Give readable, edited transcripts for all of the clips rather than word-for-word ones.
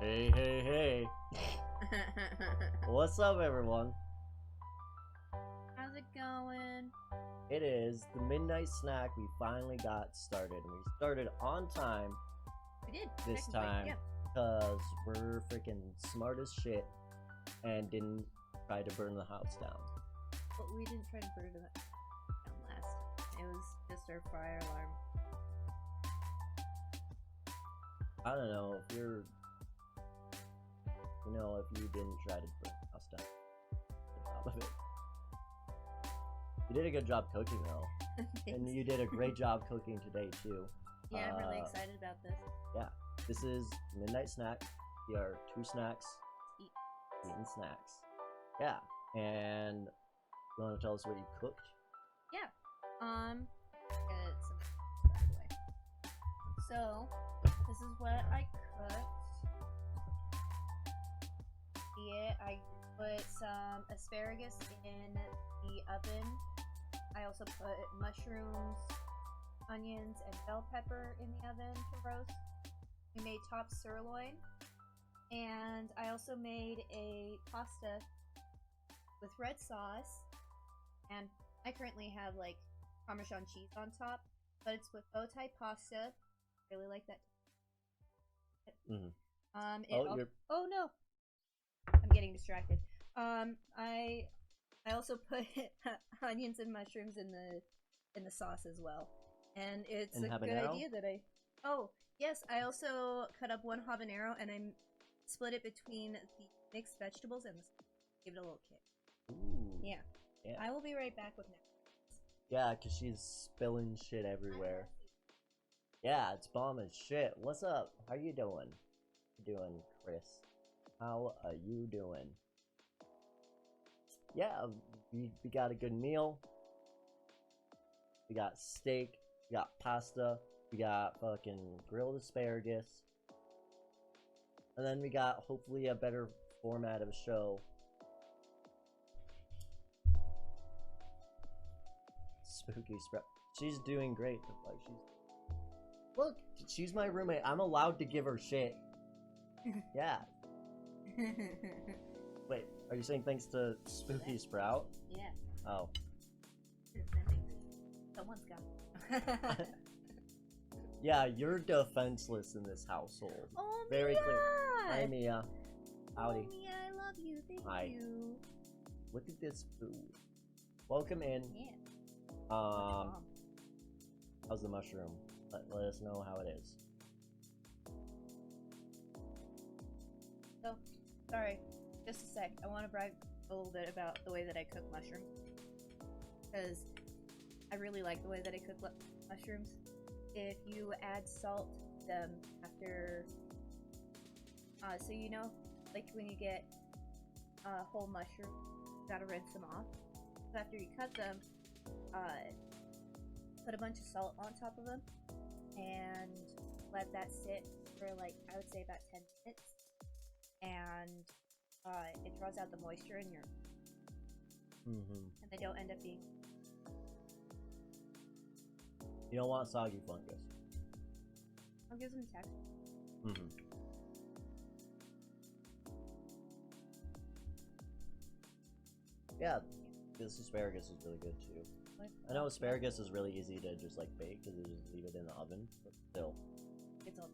Hey, hey, hey. What's up, everyone? How's it going? It is the midnight snack. We finally got started. We started on time We did. this technically, time yeah. because we're freaking smart as shit and didn't try to burn the house down. But we didn't try to burn it down last. It was just our fire alarm. I don't know if you're, if you didn't try to burn the house down. Good job of it. You did a good job cooking though, and you did a great job cooking today too. Yeah, I'm really excited about this. Yeah, this is midnight snack. We are two snacks, eating snacks. Yeah, and you want to tell us what you cooked? Yeah. Get some out of the way. So, this is what I cooked. Yeah, I put some asparagus in the oven. I also put mushrooms, onions, and bell pepper in the oven to roast. We made top sirloin, and I also made a pasta with red sauce, and I currently have like Parmesan cheese on top, but it's with bowtie pasta. Really like that. Mm-hmm. Oh no, I'm getting distracted. I also put onions and mushrooms in the sauce as well, and it's And a good habanero? idea that I. Oh yes, I also cut up one habanero and I split it between the mixed vegetables and give it a little kick. Ooh. Yeah. Yeah. I will be right back with next. Yeah, because she's spilling shit everywhere. Yeah, it's bomb as shit. What's up? How you doing? Doing, Chris? How are you doing? Yeah, we got a good meal. We got steak. We got pasta. We got fucking grilled asparagus. And then we got hopefully a better format of show. Spooky spread. She's doing great. Like look, she's my roommate. I'm allowed to give her shit. Yeah. Wait, are you saying thanks to Spooky Sprout? Yeah. Oh. Someone's got it. Yeah, you're defenseless in this household. Oh, very Mia! clear. Hi, Mia. Howdy. Oh, Mia, I love you. Thank Hi. you. Look at this food. Welcome in. Yeah. How's the mushroom? Let us know how it is. So, sorry, just a sec. I want to brag a little bit about the way that I cook mushrooms. Because I really like the way that I cook mushrooms. If you add salt to them after... so you know, like when you get a whole mushroom, you gotta rinse them off. So after you cut them, put a bunch of salt on top of them and let that sit for like, I would say about 10 minutes. And it draws out the moisture in your... And they don't end up being... You don't want soggy fungus. I'll give them texture. Yeah, this asparagus is really good too. I know asparagus is really easy to just like bake because you just leave it in the oven, but still. It's all...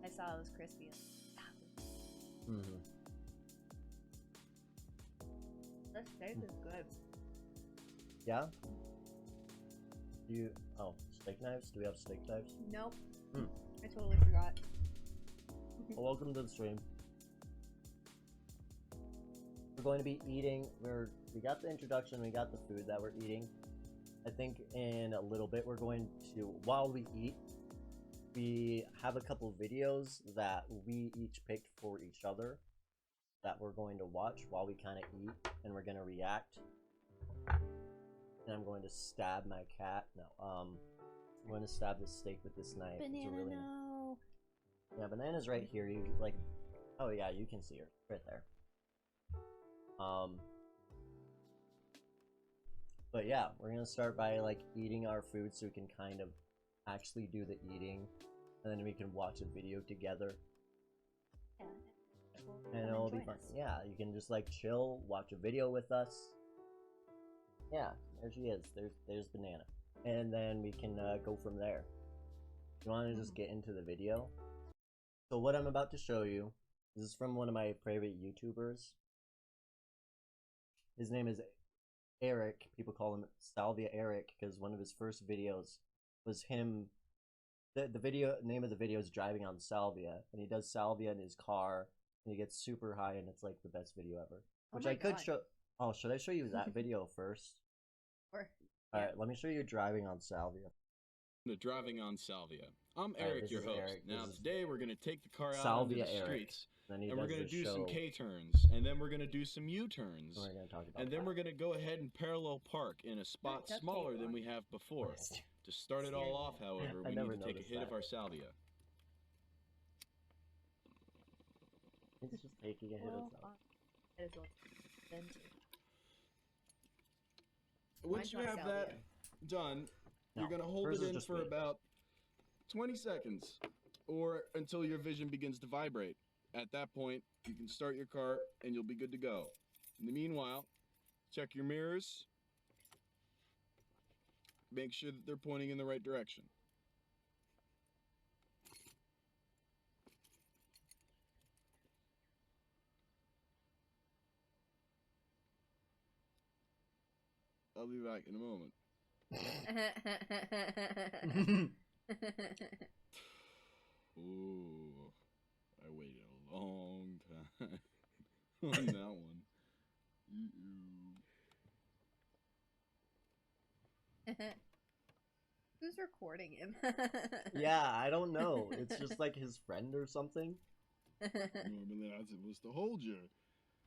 I saw it was crispy. This steak is good. Yeah? Steak knives? Do we have steak knives? Nope. I totally forgot. Well, welcome to the stream. We're going to be eating, we got the introduction, we got the food that we're eating. I think in a little bit we're going to, while we eat, we have a couple videos that we each picked for each other that we're going to watch while we kind of eat, and we're going to react. And I'm going to stab my cat. No, I'm going to stab this steak with this knife. Banana, no. Yeah, Banana's right here. You like, oh yeah, you can see her right there. But yeah, we're gonna start by like eating our food so we can kind of actually do the eating, and then we can watch a video together. Yeah. it'll be join fun. us. Yeah, you can just like chill, watch a video with us. Yeah, there she is. There's Banana, and then we can go from there. You want to just get into the video? So what I'm about to show you, this is from one of my favorite YouTubers. His name is Eric. People call him Salvia Eric because one of his first videos was him. The video name of the video is driving on salvia, and he does salvia in his car, and he gets super high, and it's like the best video ever. Which I could show. Oh, should I show you that video first? Or, All right, let me show you driving on salvia. The driving on salvia. I'm Eric, your host. Eric. Now today we're gonna take the car out Salvia onto the Eric. streets, Then and we're gonna do some K turns, and then we're gonna do some U turns, We're gonna talk about and then that. we're gonna go ahead and parallel park in a spot That's smaller K-Bar. than we have before. To start it all off, however, I we never need to take a noticed hit that. of our salvia. He's just taking a hit of salvia. That is what then too. Once you not have salvia. that done, No, you're gonna hold hers it is in just for me. about 20 seconds, or until your vision begins to vibrate. At that point, you can start your car and you'll be good to go. In the meanwhile, check your mirrors. Make sure that they're pointing in the right direction. I'll be back in a moment. Ooh, I waited a long time on that one. Who's recording him? Yeah, I don't know. It's just like his friend or something. Normally I'm supposed to hold your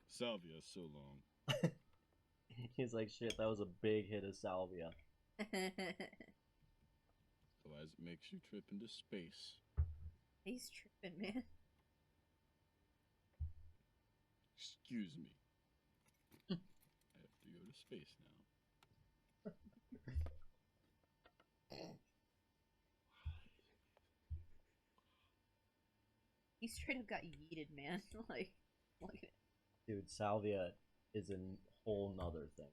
salvia so long. He's like, shit, that was a big hit of salvia. Otherwise it makes you trip into space. He's tripping, man. Excuse me. I have to go to space now. He straight up got yeeted, man. Like, look at it. Dude, salvia is a whole nother thing.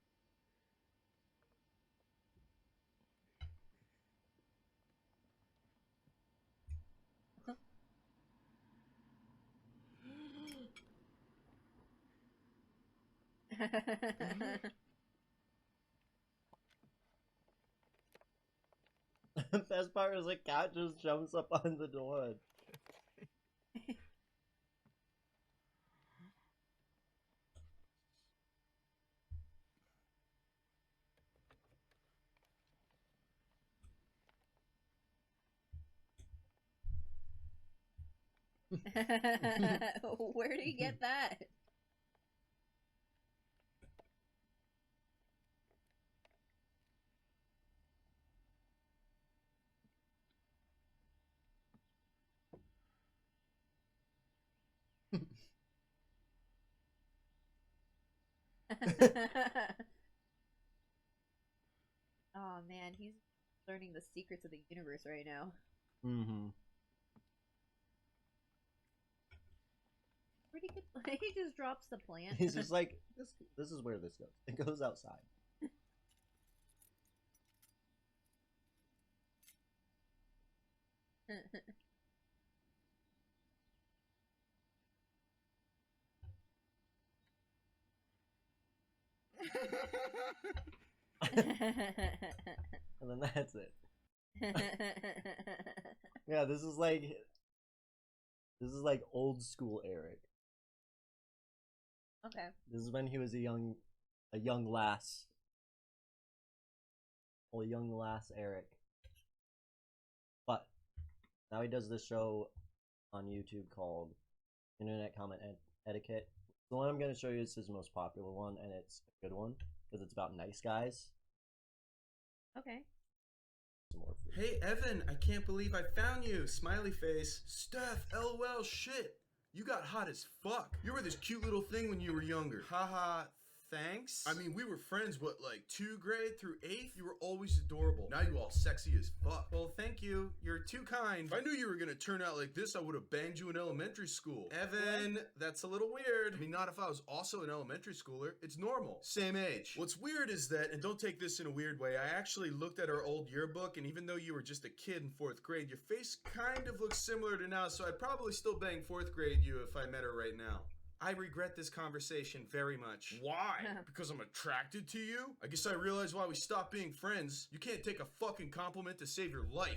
The best part is a cat just jumps up on the door. Where did he get that? Oh man, he's learning the secrets of the universe right now. Mm-hmm. Where'd he get? He just drops the plant. He's just like, this is where this goes. It goes outside. And then that's it. Yeah, this is like old school Eric. Okay. This is when he was a young lass. Well, young lass Eric. But now he does this show on YouTube called Internet Comment Etiquette. The one I'm going to show you is his most popular one, and it's a good one because it's about nice guys. Okay. Some more food. Hey Evan, I can't believe I found you. Smiley face. Steph, LOL, shit. You got hot as fuck. You were this cute little thing when you were younger. Haha, Thanks. I mean, we were friends, what, like 2nd grade through 8th? You were always adorable. Now you all sexy as fuck. Well, thank you. You're too kind. If I knew you were gonna turn out like this, I would have banged you in elementary school. Evan, that's a little weird. I mean, not if I was also an elementary schooler. It's normal. Same age. What's weird is that, and don't take this in a weird way, I actually looked at our old yearbook, and even though you were just a kid in 4th grade, your face kind of looks similar to now, so I'd probably still bang 4th grade you if I met her right now. I regret this conversation very much. Why? Because I'm attracted to you? I guess I realize why we stopped being friends. You can't take a fucking compliment to save your life.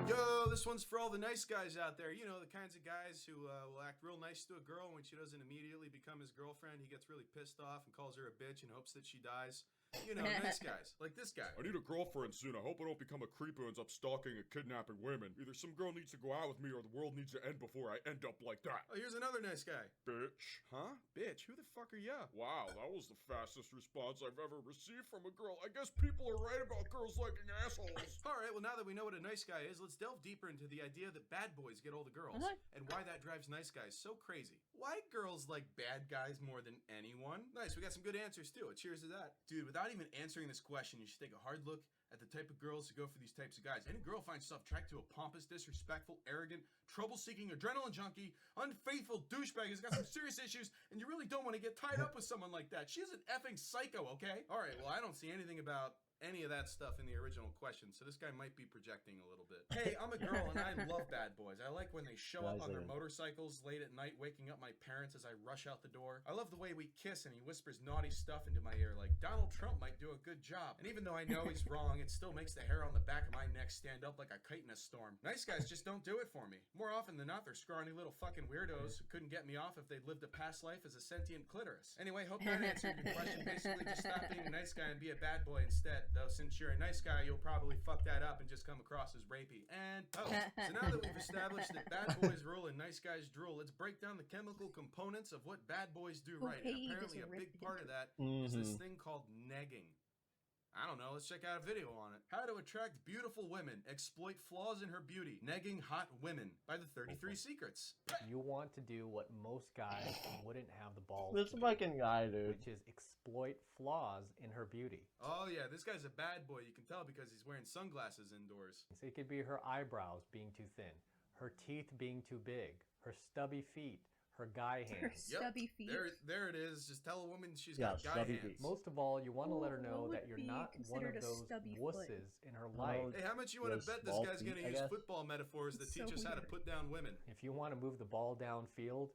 Yo, this one's for all the nice guys out there. You know, the kinds of guys who will act real nice to a girl, and when she doesn't immediately become his girlfriend, he gets really pissed off and calls her a bitch and hopes that she dies. You know, nice guys. Like this guy. I need a girlfriend soon. I hope I don't become a creep who ends up stalking and kidnapping women. Either some girl needs to go out with me or the world needs to end before I end up like that. Oh, here's another nice guy. Bitch. Huh? Bitch? Who the fuck are ya? Wow, that was the fastest response I've ever received from a girl. I guess people are right about girls liking assholes. Alright, well now that we know what a nice guy is, let's delve deeper into the idea that bad boys get all the girls. And why that drives nice guys so crazy. Why girls like bad guys more than anyone? Nice, we got some good answers too. Cheers to that. Dude, without even answering this question, you should take a hard look at the type of girls who go for these types of guys. Any girl finds herself attracted to a pompous, disrespectful, arrogant, trouble-seeking, adrenaline junkie, unfaithful douchebag who's got some serious issues, and you really don't want to get tied up with someone like that. She's an effing psycho, okay? Alright, well I don't see anything about any of that stuff in the original question, so this guy might be projecting a little bit. Hey, I'm a girl and I love bad boys. I like when they show up on their motorcycles late at night, waking up my parents as I rush out the door. I love the way we kiss and he whispers naughty stuff into my ear like Donald Trump might do a good job. And even though I know he's wrong, it still makes the hair on the back of my neck stand up like a kite in a storm. Nice guys just don't do it for me. More often than not, they're scrawny little fucking weirdos who couldn't get me off if they'd lived a past life as a sentient clitoris. Anyway, hope that answered your question. Basically, just stop being a nice guy and be a bad boy instead. Though since you're a nice guy, you'll probably fuck that up and just come across as rapey. And so now that we've established that bad boys rule and nice guys drool, let's break down the chemical components of what bad boys do right. And apparently a big part of that is this thing called negging. I don't know, let's check out a video on it. How to attract beautiful women, exploit flaws in her beauty, negging hot women by the 33 Secrets. You want to do what most guys wouldn't have the balls This to do, fucking guy, dude. which is exploit flaws in her beauty. Oh yeah, this guy's a bad boy. You can tell because he's wearing sunglasses indoors. So it could be her eyebrows being too thin, her teeth being too big, her stubby feet, her guy hands. Stubby feet. There it is. Just tell a woman she's Yeah, got guy stubby hands. feet. Most of all, you want to let her What know would that you're be not one of considered a those stubby foot? wusses in her life. Hey, how much you want to Yes, bet this small guy's feet, gonna I use guess. football metaphors that It's teach so us how to weird. put down women? If you want to move the ball downfield,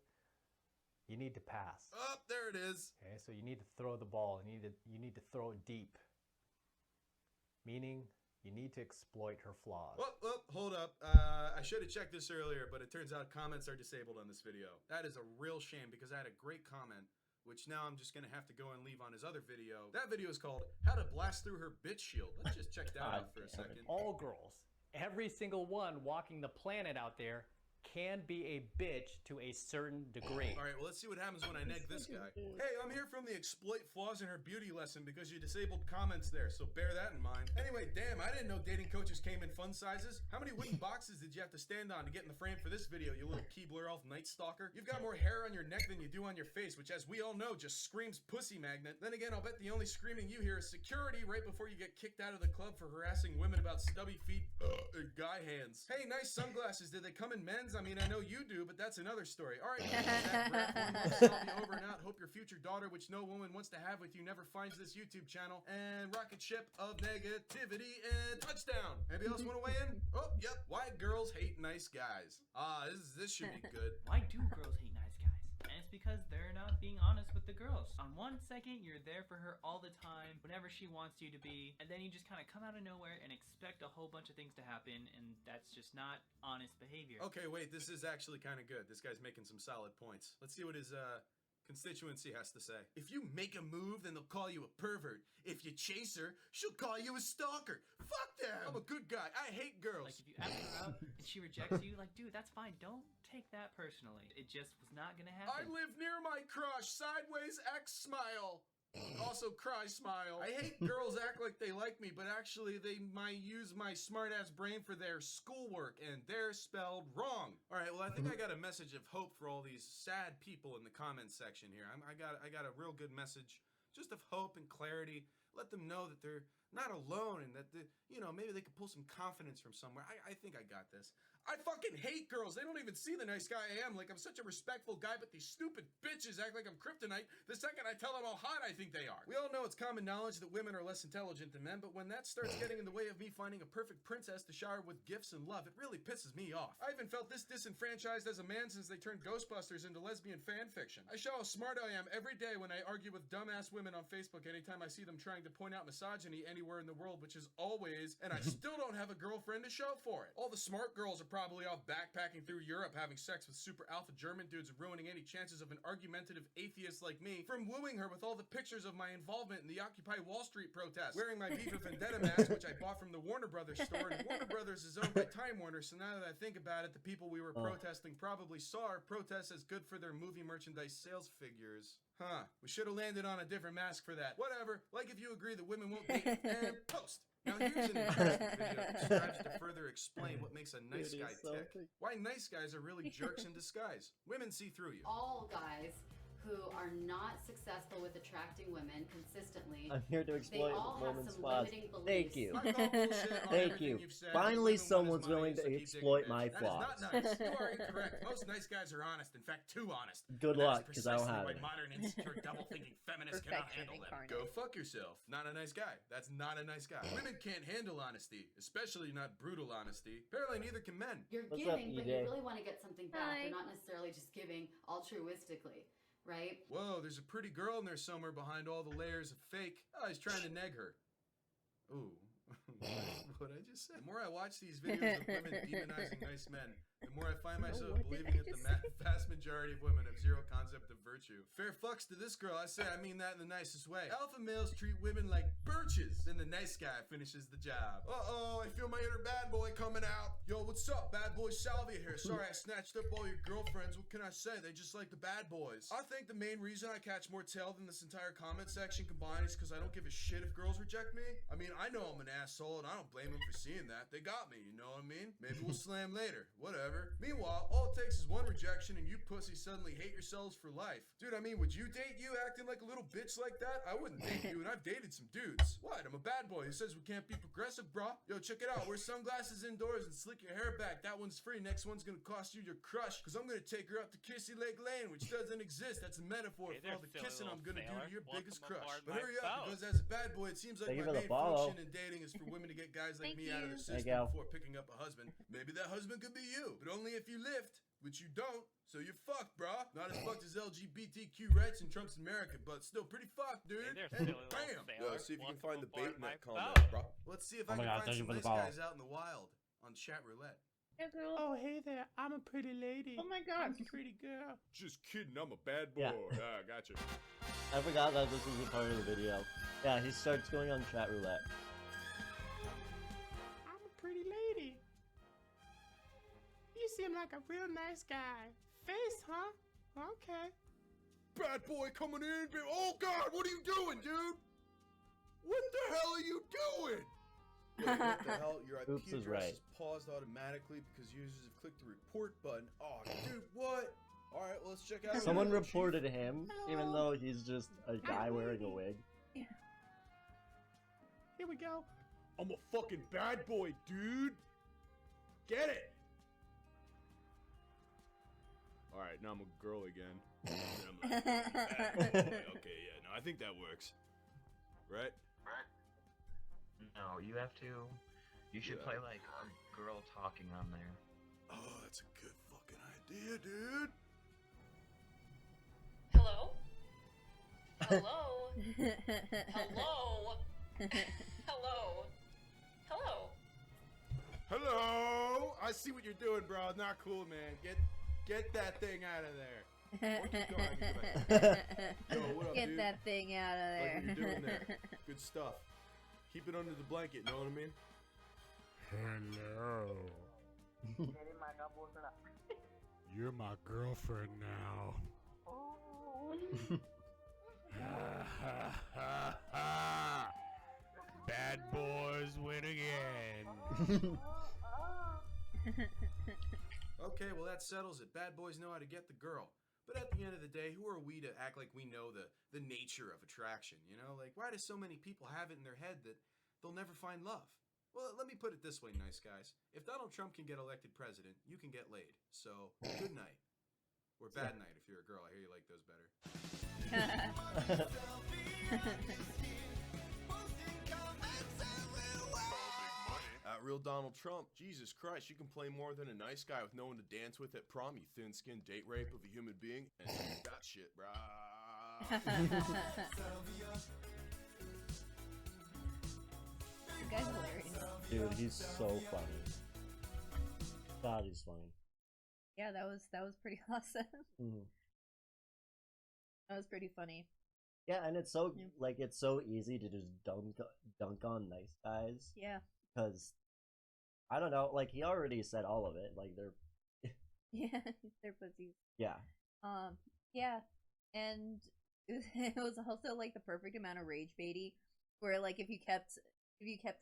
you need to pass. Oh, there it is. Okay, so you need to throw the ball. You need to throw it deep. Meaning, you need to exploit her flaws. Oh, hold up. I should have checked this earlier, but it turns out comments are disabled on this video. That is a real shame because I had a great comment, which now I'm just gonna have to go and leave on his other video. That video is called How to Blast Through Her Bitch Shield. Let's just check that out for a second. All girls, every single one walking the planet out there, can be a bitch to a certain degree. All right, well, let's see what happens when I neg this guy. Hey, I'm here from the exploit flaws in her beauty lesson because you disabled comments there, so bear that in mind. Anyway, damn, I didn't know dating coaches came in fun sizes. How many wooden boxes did you have to stand on to get in the frame for this video, you little Keebler elf night stalker? You've got more hair on your neck than you do on your face, which, as we all know, just screams pussy magnet. Then again, I'll bet the only screaming you hear is security right before you get kicked out of the club for harassing women about stubby feet and guy hands. Hey, nice sunglasses. Did they come in men's? I mean, I know you do, but that's another story. All right, that graph one more selfie over and out. Hope your future daughter, which no woman wants to have with you, never finds this YouTube channel. And rocket ship of negativity and touchdown. Anybody else want to weigh in? Oh, yep. Why girls hate nice guys. This should be good. Why do girls hate nice guys? And it's because they're not being honest with the girls. On one second, you're there for her all the time, whenever she wants you to be, and then you just kind of come out of nowhere and expect a whole bunch of things to happen, and that's just not honest behavior. Okay, wait, this is actually kind of good. This guy's making some solid points. Let's see what his constituency has to say. If you make a move, then they'll call you a pervert. If you chase her, she'll call you a stalker. Fuck them! I'm a good guy. I hate girls. Like, if you ask her out and she rejects you, like, dude, that's fine. Don't take that personally. It just was not gonna I happen. live near my crush. Sideways X smile. Also, cry smile. I hate girls act like they like me, but actually they might use my smart-ass brain for their schoolwork, and they're spelled wrong. All right, well, I think I got a message of hope for all these sad people in the comments section here. I got a real good message just of hope and clarity. Let them know that they're not alone and that, maybe they could pull some confidence from somewhere. I think I got this. I fucking hate girls. They don't even see the nice guy I am. Like, I'm such a respectful guy, but these stupid bitches act like I'm kryptonite the second I tell them how hot I think they are. We all know it's common knowledge that women are less intelligent than men, but when that starts getting in the way of me finding a perfect princess to shower with gifts and love, it really pisses me off. I even felt this disenfranchised as a man since they turned Ghostbusters into lesbian fan fiction. I show how smart I am every day when I argue with dumbass women on Facebook anytime I see them trying to point out misogyny anywhere in the world, which is always, and I still don't have a girlfriend to show for it. All the smart girls are probably off backpacking through Europe having sex with super alpha German dudes and ruining any chances of an argumentative atheist like me from wooing her with all the pictures of my involvement in the Occupy Wall Street protest, wearing my V for Vendetta mask, which I bought from the Warner Brothers store, and Warner Brothers is owned by Time Warner, so now that I think about it, the people we were protesting probably saw our protests as good for their movie merchandise sales figures. Huh, we should have landed on a different mask for that. Whatever, like if you agree that women won't date, and post. Now here's an interesting video that strives to further explain what makes a nice guy tick. Why nice guys are really jerks in disguise. Women see through you. All guys who are not successful with attracting women consistently, I'm here to exploit they all have women's some flaws. limiting beliefs. Thank you. I call bullshit on Thank everything you. you've said. Finally, Women want someone's his money, willing to so keep exploit digging, my bitch. flaws. That is not nice. You are incorrect. Most nice guys are honest. In fact, too honest. Good And that luck, is 'cause I don't precisely have why it. modern, insecure, double-thinking feminists cannot Perfection handle them. incarnate. Go fuck yourself. Not a nice guy. That's not a nice guy. Women can't handle honesty, especially not brutal honesty. Apparently, neither can men. You're What's up, giving, but EJ? you really want to get something back. Hi. You're not necessarily just giving altruistically, right? Whoa, there's a pretty girl in there somewhere behind all the layers of fake. Oh, he's trying to neg her. Ooh. What I just said. The more I watch these videos of women demonizing nice men, the more I find myself What did believing I that the just vast majority of women have zero concept of virtue. Fair fucks to this girl. I say I mean that in the nicest way. Alpha males treat women like birches. Then the nice guy finishes the job. Uh-oh, I feel my inner bad boy coming out. Yo, what's up? Bad boy Salvia here. Sorry I snatched up all your girlfriends. What can I say? They just like the bad boys. I think the main reason I catch more tail than this entire comment section combined is because I don't give a shit if girls reject me. I mean, I know I'm an asshole and I don't blame them for seeing that. They got me, you know what I mean? Maybe we'll slam later. Whatever. Meanwhile, all it takes is one rejection and you pussies suddenly hate yourselves for life. Dude, I mean, would you date you acting like a little bitch like that? I wouldn't date you, and I've dated some dudes. What? I'm a bad boy who says we can't be progressive, brah. Yo, check it out. Wear sunglasses indoors and slick your hair back. That one's free. Next one's gonna cost you your crush, because I'm gonna take her up to Kissy Lake Lane, which doesn't exist. That's a metaphor Hey for there, all the silly kissing I'm little gonna do to sailor. your Welcome biggest crush. aboard But my hurry up, boat. because as a bad boy, it seems like Thank you my for the main follow. function in dating is for women to get guys like Thank me out of you. their Thank system you. before picking up a husband. Maybe that husband could be you, but only if you lift, which you don't. So you're fucked, brah. Not as fucked as LGBTQ rights in Trump's America, but still pretty fucked, dude. Hey there, And silly little bam! sailor. Yo, see if you can Welcome find the bait aboard in my that comment, boat. bro. Let's see if Oh I my can God, find thank you some for the nice follow. guys out in the wild on chat roulette. Yeah, girl. Oh, hey there. I'm a pretty lady. Oh my god. I'm a pretty girl. Just kidding, I'm a bad boy. Yeah. Ah, gotcha. I forgot that this was a part of the video. Yeah, he starts going on chat roulette. I'm a pretty lady. You seem like a real nice guy. Face, huh? Okay. Bad boy coming in. Oh God, what are you doing, dude? What the hell are you doing? Wait, what the hell? Your IP Oops is address right. is paused automatically because users have clicked the report button. Oh, dude, what? All right, well, let's check out. Someone another reported him, even though he's just a guy wearing a wig. Here we go. I'm a fucking bad boy, dude. Get it? All right, now I'm a girl again. And I'm like, okay, yeah, no, I think that works. Right? No, you have to. You should play like a girl talking on there. Oh, that's a good fucking idea, dude. Hello? Hello? Hello? Hello? Hello? Hello. I see what you're doing, bro. Not cool, man. Get that thing out of there. What you doing? I can go back. Yo, what up, Get dude? that thing out of Like there. what you're doing there. Good stuff. Keep it under the blanket, know what I mean? Hello. You're my girlfriend now. Bad boys win again. Okay, well that settles it. Bad boys know how to get the girl. But at the end of the day, who are we to act like we know the nature of attraction, you know? Like, why do so many people have it in their head that they'll never find love? Well, let me put it this way, nice guys. If Donald Trump can get elected president, you can get laid. So, good night. Or bad night if you're a girl. I hear you like those better. Real Donald Trump, Jesus Christ, you can play more than a nice guy with no one to dance with at prom, you thin-skinned date rape of a human being, and that shit, brah. The guy's hilarious. Dude, he's so funny. God, he's funny. Yeah, that was pretty awesome. Mm-hmm. That was pretty funny. Yeah, and it's so like it's so easy to just dunk on nice guys. Yeah. Because I don't know, like he already said all of it. Like they're yeah, they're pussies. Yeah. Yeah, and it was also like the perfect amount of rage baity, where like if you kept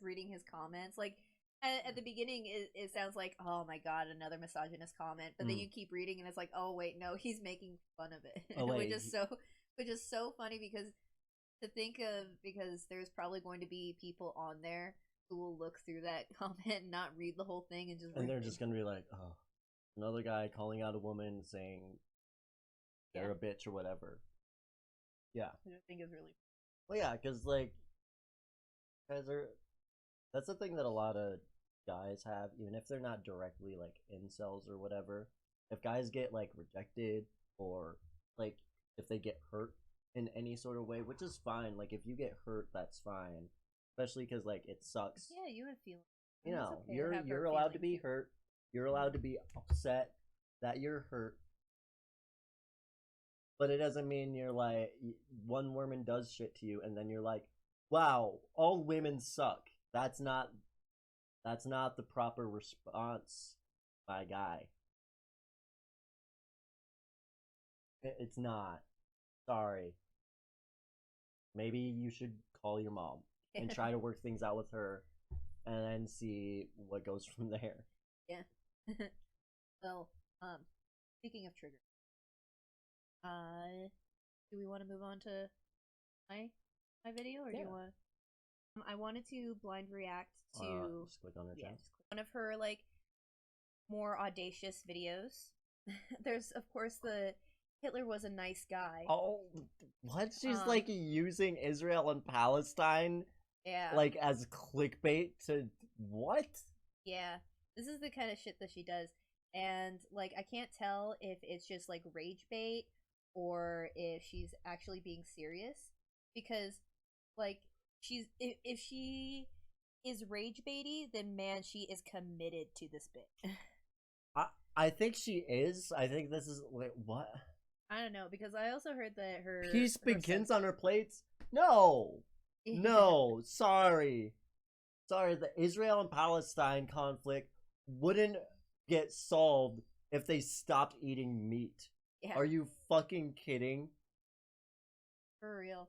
reading his comments, like at the beginning it sounds like, oh my god, another misogynist comment, but then you keep reading and it's like, oh wait, no, he's making fun of it. Oh, wait, which is so funny because there's probably going to be people on there who will look through that comment and not read the whole thing and they're just gonna be like, oh, another guy calling out a woman saying they're a bitch or whatever. Yeah. Which I think is really well, yeah, because like guys are, that's the thing that a lot of guys have, even if they're not directly like incels or whatever. If guys get like rejected or like if they get hurt in any sort of way, which is fine, like if you get hurt, that's fine. Especially because like it sucks. Yeah, you have feelings. You know, okay you're allowed to be hurt. You're allowed to be upset that you're hurt. But it doesn't mean you're like one woman does shit to you and then you're like, wow, all women suck. That's not the proper response, my guy. It's not. Sorry. Maybe you should call your mom and try to work things out with her and then see what goes from there. Yeah. Well, speaking of triggers, do we want to move on to my video, or do you want? I wanted to blind react to just click on her channel. One of her like more audacious videos. There's of course the Hitler was a nice guy. Oh, what? She's like using Israel and Palestine, like as clickbait to what? Yeah, this is the kind of shit that she does, and like I can't tell if it's just like rage bait or if she's actually being serious, because like if she is rage baity, then man, she is committed to this bit. I think she is. I think this is wait, what? I don't know, because I also heard that peace begins on her plates. No, no, sorry, the Israel and Palestine conflict wouldn't get solved if they stopped eating meat. Yeah. Are you fucking kidding? For real.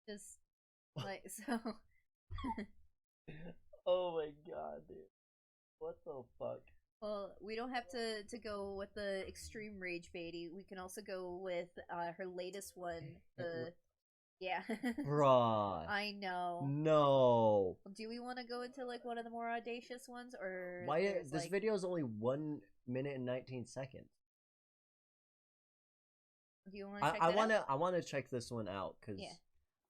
Just like so. Oh my god, dude. What the fuck? Well, we don't have to go with the extreme rage baity. We can also go with her latest one. Yeah. Bruh. I know. No. Do we want to go into like one of the more audacious ones, or why? This video is only 1 minute and 19 seconds. Do you want to check I want to check this one out because. Yeah.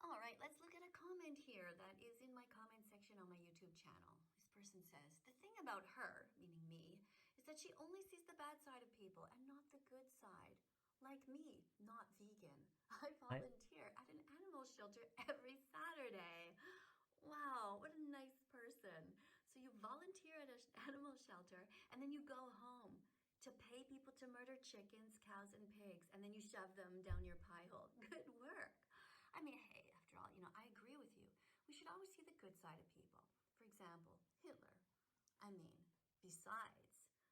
All right, let's look at a comment here that is in my comment section on my YouTube channel. This person says, the thing about her, meaning me, is that she only sees the bad side of people and not the good side. Like me, not vegan. I volunteer at an animal shelter every Saturday. Wow, what a nice person. So you volunteer at an animal shelter and then you go home to pay people to murder chickens, cows, and pigs, and then you shove them down your pie hole. Good work. I mean, hey, after all, I agree with you. We should always see the good side of people. For example, Hitler. I mean, besides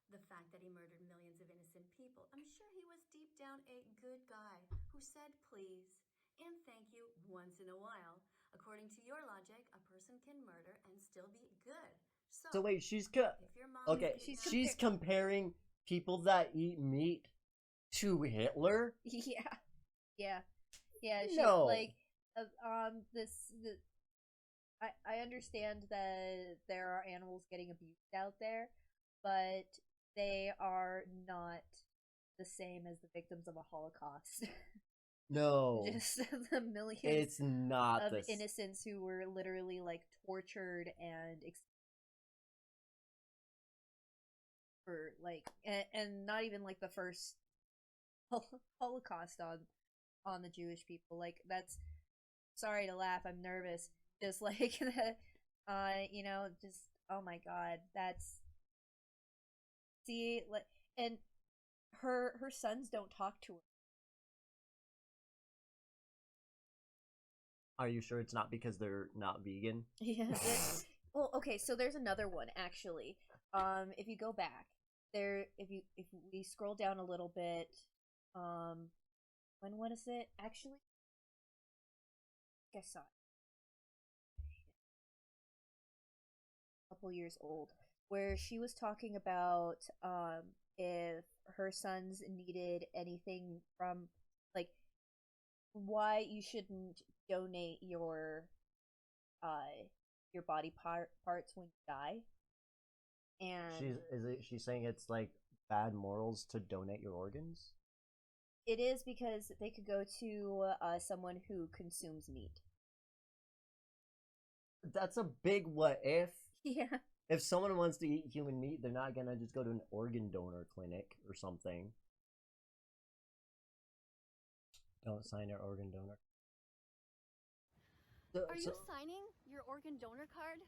the fact that he murdered millions of innocent people, I'm sure he was deep down a good guy who said please and thank you once in a while. According to your logic, a person can murder and still be good. So wait, she's if your mom okay. is She's comparing people that eat meat to Hitler. Yeah. She, No. like, I understand that there are animals getting abused out there, but they are not the same as the victims of a Holocaust. No. Just the millions It's not of the innocents who were literally, like, tortured and for, like, and not even, like, the first Holocaust on the Jewish people. Like, that's, sorry to laugh, I'm nervous. Just like you know, just, oh my god, that's, see, like, and her sons don't talk to her. Are you sure it's not because they're not vegan? Yeah. Well, okay, so there's another one actually. If you go back there, if we scroll down a little bit, when what is it? Actually, I saw it. A couple years old, where she was talking about if her sons needed anything from, like, why you shouldn't donate your body parts when you die. And she's saying it's like bad morals to donate your organs? It is, because they could go to someone who consumes meat. That's a big what if. Yeah. If someone wants to eat human meat, they're not gonna just go to an organ donor clinic or something. Don't sign your organ donor. Are you signing your organ donor card?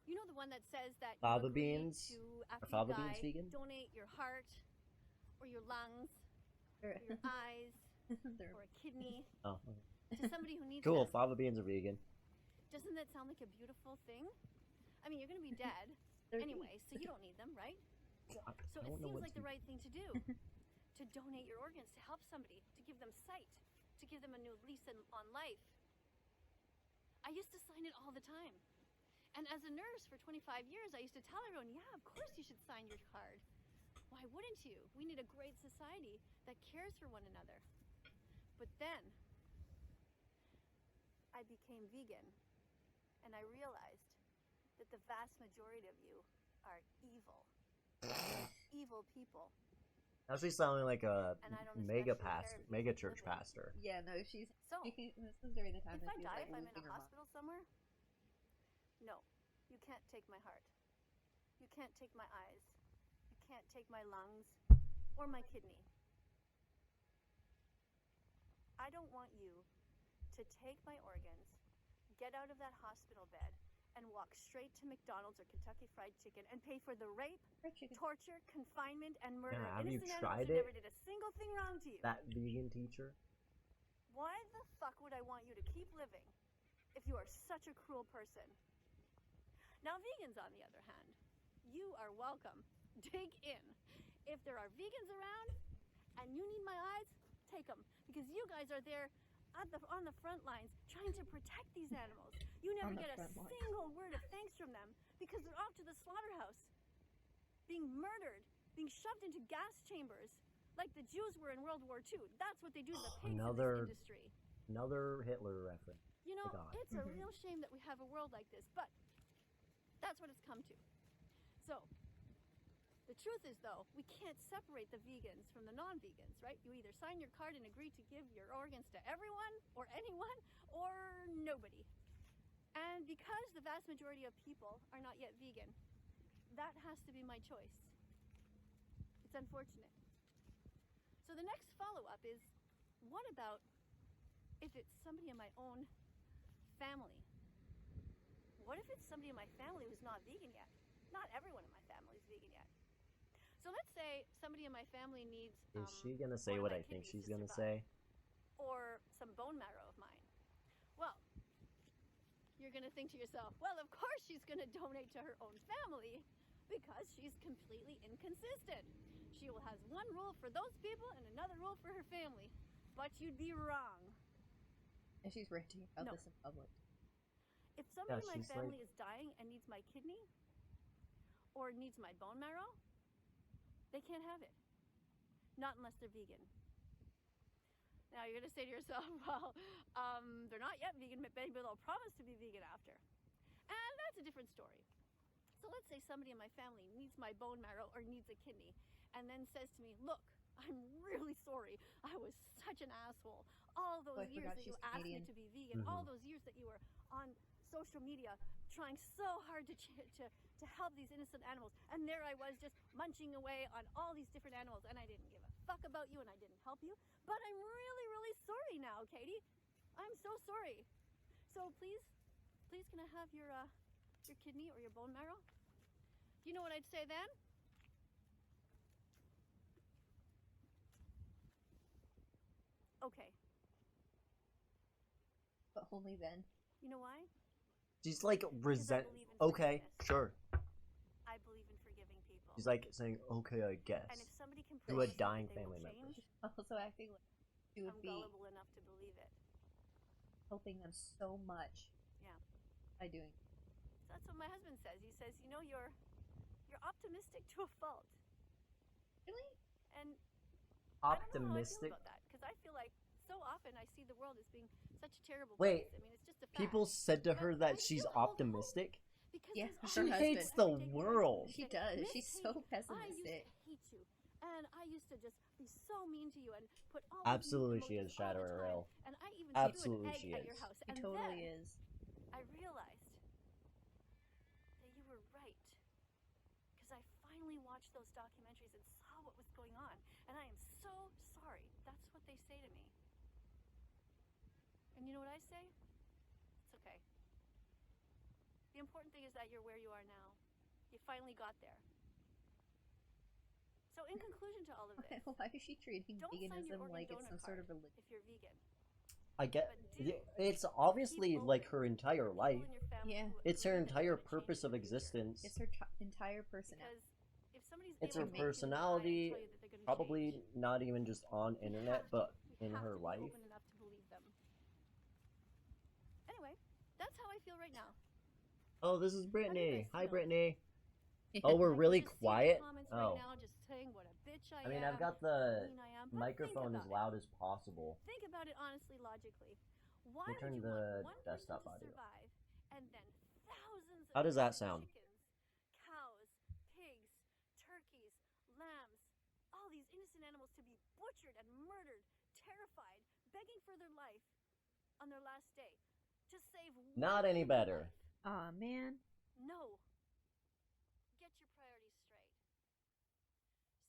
You know, the one that says that fava you agree beans? to, Are after fava you beans die, vegan? donate your heart, or your lungs, or your eyes, or a kidney Oh, okay. to somebody who needs Cool, them. fava beans are vegan. Doesn't that sound like a beautiful thing? I mean, you're going to be dead anyway, so you don't need them, right? So it seems like the right thing to do. To donate your organs, to help somebody, to give them sight, to give them a new lease on life. I used to sign it all the time. And as a nurse for 25 years, I used to tell everyone, yeah, of course you should sign your card. Why wouldn't you? We need a great society that cares for one another. But then, I became vegan, and I realized that the vast majority of you are evil. Evil people. Now she's sounding like a And I don't mega especially care if you mega keep church living. pastor. Yeah, no, she's. So, this is during the time if that I she was, die, like, if I'm in losing a her mom. hospital somewhere, no, you can't take my heart. You can't take my eyes. You can't take my lungs or my kidney. I don't want you to take my organs, get out of that hospital bed, and walk straight to McDonald's or Kentucky Fried Chicken and pay for the rape, torture, confinement, and murder Yeah, of have you innocent tried animals who it? never did a single thing wrong to you. That vegan teacher? Why the fuck would I want you to keep living if you are such a cruel person? Now, vegans, on the other hand, you are welcome. Dig in. If there are vegans around and you need my eyes, take them, because you guys are there on the front lines trying to protect these animals. You never get a single word of thanks from them because they're off to the slaughterhouse, being murdered, being shoved into gas chambers like the Jews were in World War II. That's what they do to the pigs in this industry. Another Hitler reference. You know, My God. it's a real shame that we have a world like this, but that's what it's come to. So, the truth is, though, we can't separate the vegans from the non-vegans, right? You either sign your card and agree to give your organs to everyone or anyone or nobody. And because the vast majority of people are not yet vegan, that has to be my choice. It's unfortunate. So the next follow-up is, what about if it's somebody in my own family? What if it's somebody in my family who's not vegan yet? Not everyone in my family is vegan yet. So let's say somebody in my family needs Is she gonna say what I think she's gonna say? or some bone marrow of mine. Well, you're gonna think to yourself, well, of course she's gonna donate to her own family because she's completely inconsistent. She will have one rule for those people and another rule for her family. But you'd be wrong. And she's ranting about No. this in public. If somebody in my she's family like- is dying and needs my kidney or needs my bone marrow, they can't have it. Not unless they're vegan. Now you're gonna say to yourself, well, they're not yet vegan, but maybe they'll promise to be vegan after. And that's a different story. So let's say somebody in my family needs my bone marrow or needs a kidney and then says to me, look, I'm really sorry. I was such an asshole. All those I years forgot that you she's asked me Canadian. to be vegan, all those years that you were on social media trying so hard to help these innocent animals, and there I was just munching away on all these different animals, and I didn't give a fuck about you and I didn't help you. But I'm really, really sorry now, Katie. I'm so sorry. So please can I have your kidney or your bone marrow? Do you know what I'd say then? Okay. But only then. You know why? She's like resent. believe in Okay, sure. I believe in forgiving people. She's like saying, okay, I guess. And if somebody can To a prove dying that they will family member. change, Also acting like she would I'm be gullible enough to believe it. helping them so much Yeah. by doing. So that's what my husband says. He says, you know, you're optimistic to a fault. Really? And I don't know how I Optimistic. feel about that, because I feel like so often I see the world as being such a terrible Wait, place. I mean, it's just a fact. People said to her But that I she's still hold hope, optimistic. because Yeah, there's her She always hates people the every day world. who She say, does. "Miss She's so Katie, pessimistic. I used to hate you, and I used to just be so mean to you and put all Absolutely, these she is emotions all Shadow the Rail. time, and I even Absolutely, threw she an egg at your is. house. She And totally then is. I realized that you were right, because I finally watched those documentaries and saw what was going on, and I am so sorry. That's what they say to me. And you know what I say? It's okay. The important thing is that you're where you are now. You finally got there. So in conclusion to all of this, Why is she treating don't sign your veganism organ like it's donor some sort of card religion? if you're vegan. I get. But do It's obviously keep like open her entire for people life. in your family Yeah. who It's her believe that entire it's gonna change purpose in of the future. existence. It's her entire personality. Because if somebody's It's able her to make you lie and personality, tell you that they're gonna probably change, not even just on we internet, have but we in have her to be life. open enough to believe them. Anyway, that's how I feel right now. Oh, this is guys Brittany. Hi, feel? Brittany. Oh, we're I can really just see the quiet? comments Oh. right now just saying what a bitch I I mean, am, I've got how the mean I am. But microphone think as about loud it. as possible. Think about it honestly, logically. Why Let me would turn you the want one desktop person to audio. survive and then thousands How of does that other sound? chickens, cows, pigs, turkeys, lambs, all these innocent animals to be butchered and murdered, terrified, begging for their life on their last day to save Not one any human better. life? Aw, man. No. Get your priorities straight.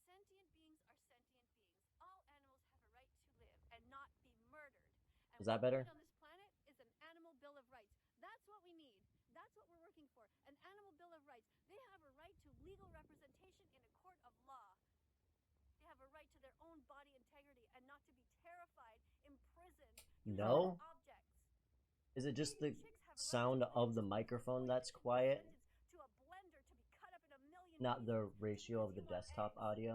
Sentient beings are sentient beings. All animals have a right to live and not be murdered. And Is that what we better? need on this planet is an animal bill of rights. That's what we need. That's what we're working for. An animal bill of rights. They have a right to legal representation in a court of law. They have a right to their own body integrity and not to be terrified, imprisoned, used No? as objects. Is it just the Baby chicks have a right sound to of the live, microphone poisoned that's and quiet? sentenced to a blender to be cut up in a million Not the pieces ratio of because the you have desktop eggs. audio?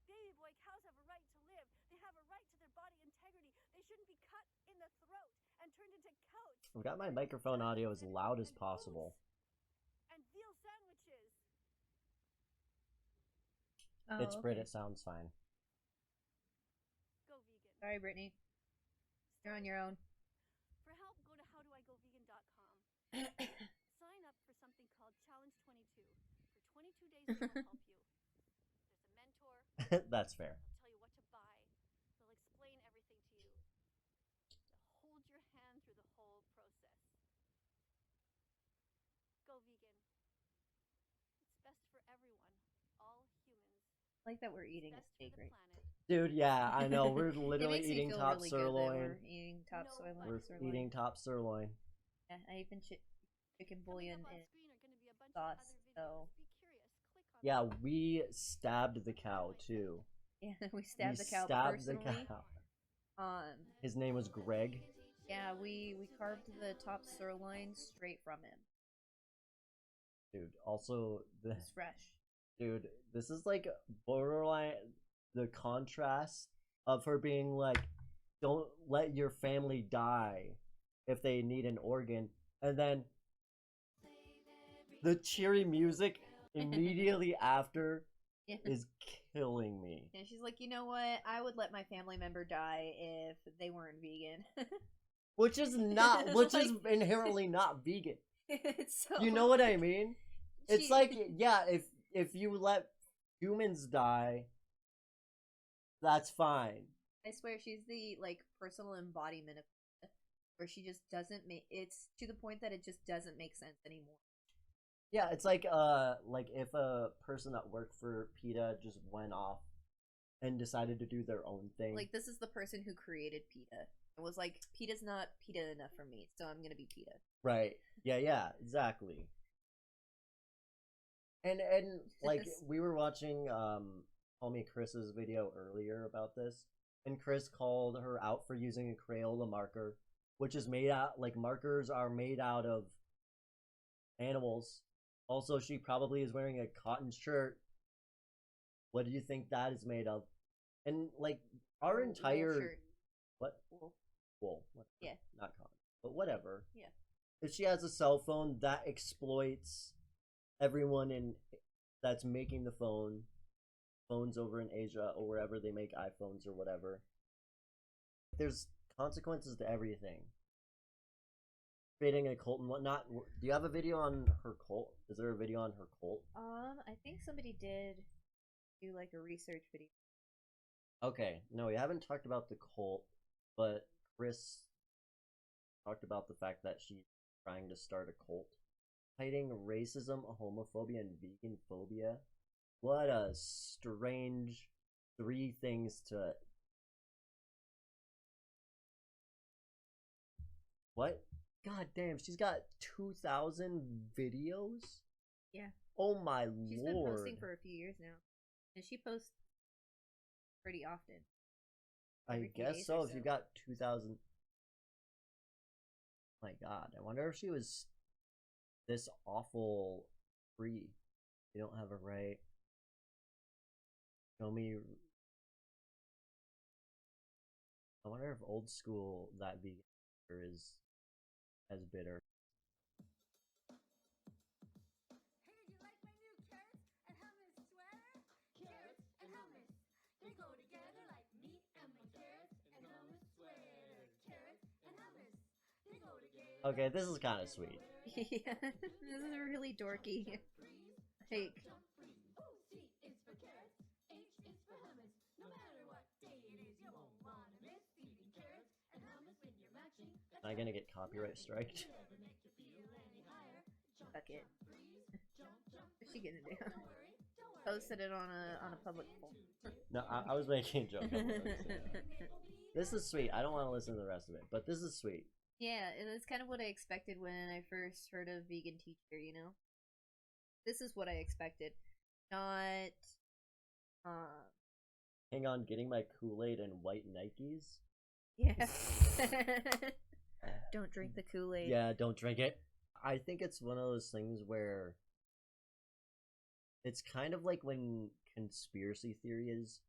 Baby boy cows have a right to live. They have a right to their body integrity. They shouldn't be cut in the throat and turned into coats. I've got my microphone audio as loud as possible. And veal sandwiches. Oh, It's Brit, okay. it sounds fine. Go vegan. Sorry, Brittany. You're on your own. For help, go to howdoigovegan.com. Sign up for something called Challenge 22. For 22 days, we will help you. There's a mentor. That's fair. They'll tell you what to buy. They'll explain everything to you. They'll hold your hand through the whole process. Go vegan. It's best for everyone, all humans. I like that we're eating a Best for steak the right planet. Dude, yeah, I know. We're It literally makes me eating feel top really good that sirloin. we're eating top No, sirloin. We're sirloin. eating top sirloin. Yeah, I even chicken Coming bouillon up on and screen are going to be a bunch sauce. of other videos. So Be curious. Click on Yeah, them. we stabbed the cow too. yeah, we stabbed We the cow stabbed the personally. cow. His name was Greg. Yeah, we carved the top sirloin straight from him. Dude, also the It's fresh. dude, this is like borderline the contrast of her being like, don't let your family die, if they need an organ, and then the cheery music immediately after Yeah. is killing me. And she's like, you know what? I would let my family member die if they weren't vegan. Which is inherently not vegan. It's so You know what I mean? It's She- like, yeah, if you let humans die, that's fine. I swear she's the like personal embodiment of PETA, where she just doesn't make it's to the point that it just doesn't make sense anymore. Yeah, it's like if a person that worked for PETA just went off and decided to do their own thing. Like, this is the person who created PETA. It was like, PETA's not PETA enough for me, so I'm gonna be PETA. Right. Yeah, exactly. And like we were watching homie Chris's video earlier about this, and Chris called her out for using a Crayola marker, which is made out like markers are made out of animals. Also, she probably is wearing a cotton shirt. What do you think that is made of? And like our Wool entire shirt. what Wool. wool? Whatever. Yeah. Not cotton, but whatever. Yeah. If she has a cell phone that exploits everyone that's making the phones over in Asia or wherever they make iPhones or whatever, there's consequences to everything. Creating a cult and whatnot. Do you have a video on her cult? Is there a video on her cult? I think somebody did do like a research video. Okay, no, we haven't talked about the cult, but Kris talked about the fact that she's trying to start a cult. Fighting racism, homophobia, and vegan phobia. What a strange 3 things to... What? God damn, she's got 2,000 videos? Yeah. Oh my She's lord. been posting for a few years now. And she posts pretty often. I Every few guess days so, or if you got 2,000... My god, I wonder if she was this awful free. You don't have a right. Show me... I wonder if old school that vegan is as bitter. Okay, this is kind of sweet. Yeah, this is really dorky. Like, Am I gonna get copyright striked? fuck it. What's she gonna do? Posted it on a public forum. No, I was making a joke. This is sweet. I don't want to listen to the rest of it, but this is sweet. Yeah, and it's kind of what I expected when I first heard of vegan teacher, you know? This is what I expected. Not, Hang on, getting my Kool-Aid and white Nikes? yeah. Don't drink the Kool-Aid. Yeah, don't drink it. I think it's one of those things where it's kind of like when conspiracy theories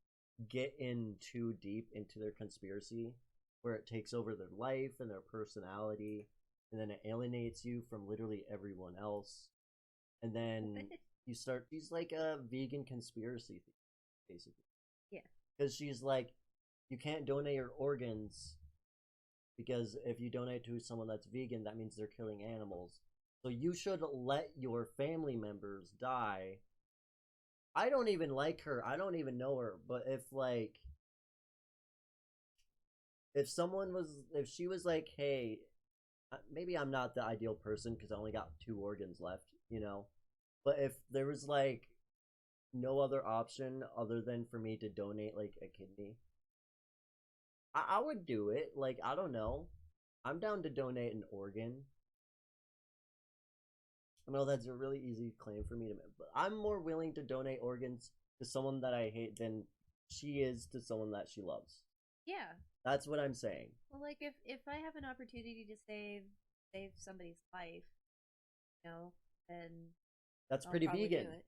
get in too deep into their conspiracy, where it takes over their life and their personality, and then it alienates you from literally everyone else. And then you start, she's like a vegan conspiracy theory, basically. Yeah. Because she's like, you can't donate your organs because if you donate to someone that's vegan, that means they're killing animals. So you should let your family members die. I don't even like her. I don't even know her. But if she was like, hey, maybe I'm not the ideal person because I only got 2 organs left, you know? But if there was like no other option other than for me to donate like a kidney, I would do it. Like, I don't know. I'm down to donate an organ. I know that's a really easy claim for me to make, but I'm more willing to donate organs to someone that I hate than she is to someone that she loves. Yeah. That's what I'm saying. Well, like, if I have an opportunity to save somebody's life, you know, then That's I'll pretty probably vegan. do it.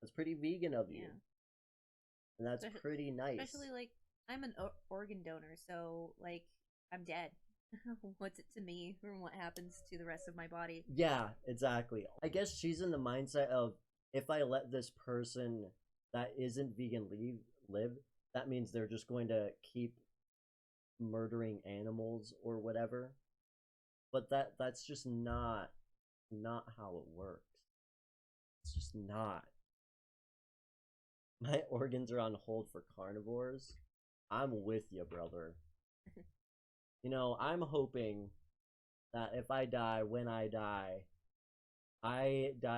That's pretty vegan of you. Yeah. And that's pretty nice. Especially, like, I'm an organ donor, so, like, I'm dead. What's it to me from what happens to the rest of my body? Yeah, exactly. I guess she's in the mindset of, if I let this person that isn't vegan live, that means they're just going to keep murdering animals or whatever. But that's just not how it works. It's just not. My organs are on hold for carnivores. I'm with you, brother. You know, I'm hoping that if I die, when I die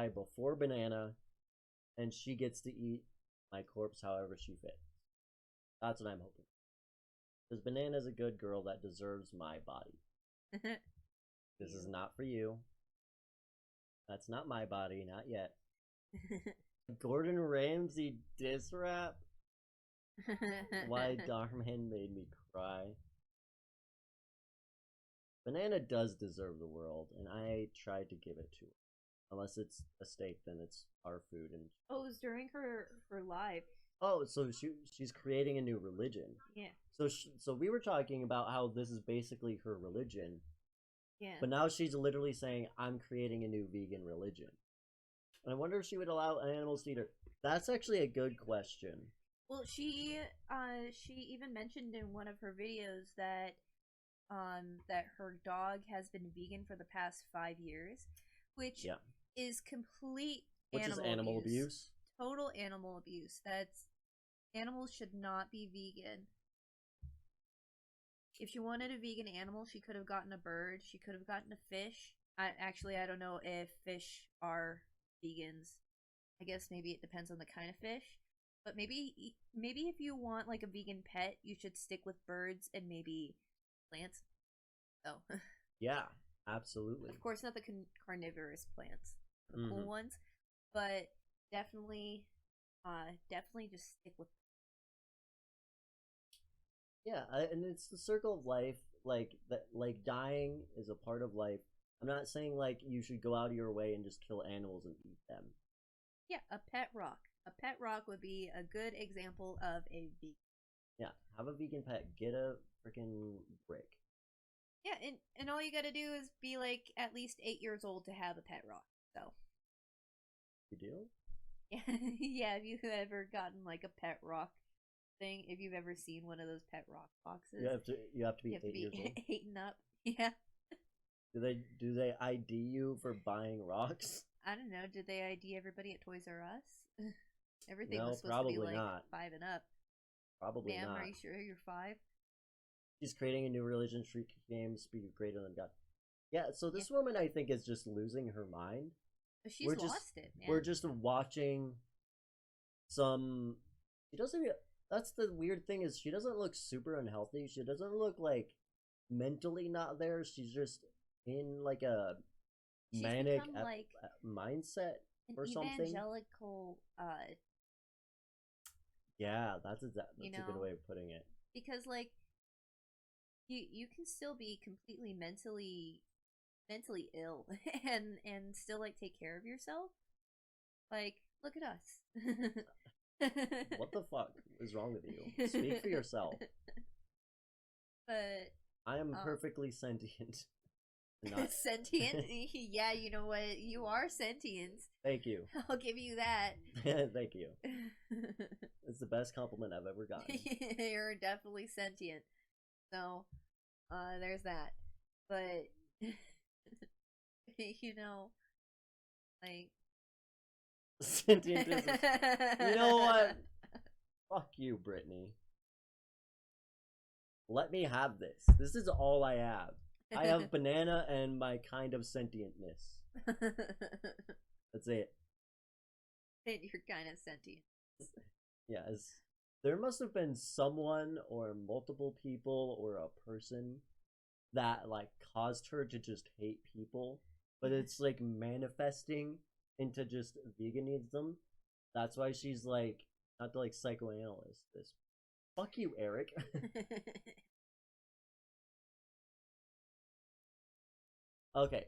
before Banana, and she gets to eat my corpse however she fits. That's what I'm hoping. Because Banana's a good girl that deserves my body. This is not for you. That's not my body, not yet. Gordon Ramsay diss rap? Why Darman made me cry. Banana does deserve the world, and I tried to give it to her. Unless it's a steak, then it's our food. And oh, it was during her live. oh, so she's creating a new religion. Yeah. So we were talking about how this is basically her religion. Yeah. But now she's literally saying, I'm creating a new vegan religion. And I wonder if she would allow animals to eat her. That's actually a good question. Well, she even mentioned in one of her videos that that her dog has been vegan for the past 5 years, which is complete animal abuse. Total animal abuse. Animals should not be vegan. If she wanted a vegan animal, she could have gotten a bird. She could have gotten a fish. I don't know if fish are vegans. I guess maybe it depends on the kind of fish. But maybe if you want like a vegan pet, you should stick with birds and maybe plants. Oh. Yeah, absolutely. Of course, not the carnivorous plants, the cool ones, but definitely just stick with. Yeah, and it's the circle of life. Like that, like dying is a part of life. I'm not saying like you should go out of your way and just kill animals and eat them. Yeah, a pet rock. A pet rock would be a good example of a vegan. Yeah, have a vegan pet. Get a freaking brick. Yeah, and all you gotta do is be like at least 8 years old to have a pet rock. So. You do? Yeah, yeah. Have you ever gotten like a pet rock thing? If you've ever seen one of those pet rock boxes, you have to be 8 years old. 8 and up. Yeah. Do they ID you for buying rocks? I don't know. Did they ID everybody at Toys R Us? Everything No, was supposed to be like not. 5 and up. Probably Ma'am, not. are you sure you're 5? She's creating a new religion, street games, speak of greater than God. Yeah, so this woman, I think, is just losing her mind. She's lost it, man. We're just watching some... She doesn't... That's the weird thing, is she doesn't look super unhealthy. She doesn't look, like, mentally not there. She's just in, like, a manic mindset or something. Evangelical, yeah, that's a good way of putting it. Because, like, you can still be completely mentally ill and still like take care of yourself. Like, look at us. What the fuck is wrong with you? Speak for yourself. But I am perfectly sentient. Sentient? Yeah, you know what? You are sentient. Thank you. I'll give you that. Thank you. It's the best compliment I've ever gotten. You're definitely sentient. So, there's that. But, you know, like... Sentient is... You know what? Fuck you, Brittany. Let me have this. This is all I have. I have banana and my kind of sentientness. That's it. And you're kind of sentient. Yes. There must have been someone or multiple people or a person that like caused her to just hate people, but it's like manifesting into just veganism. That's why she's like, not to like psychoanalyst this. Fuck you, Eric. Okay,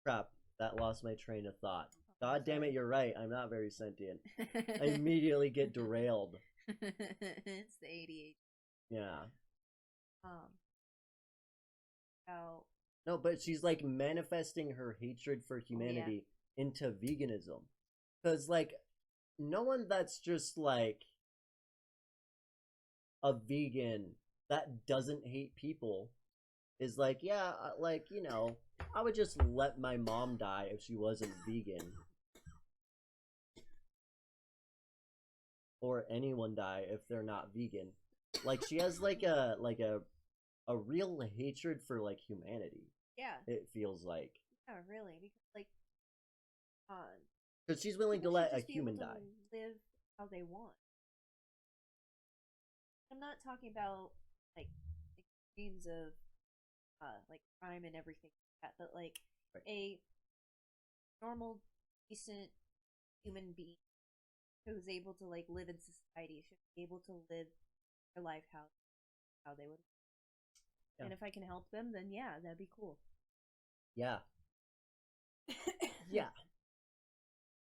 crap, that lost my train of thought. God damn it, you're right, I'm not very sentient. I immediately get derailed. It's the ADHD. Yeah. Oh. No, but she's like manifesting her hatred for humanity into veganism. Because, like, no one that's just like a vegan that doesn't hate people is like, yeah, like, you know, I would just let my mom die if she wasn't vegan. Or anyone die if they're not vegan. Like, she has like a real hatred for like humanity. Yeah. It feels like. Yeah, really, because like, because she's willing to let a human die. Live how they want. I'm not talking about like extremes of like crime and everything like that, but like a normal, decent human being who's able to like live in society should be able to live their life how they would. Yeah. And if I can help them, then yeah, that'd be cool. Yeah. Yeah.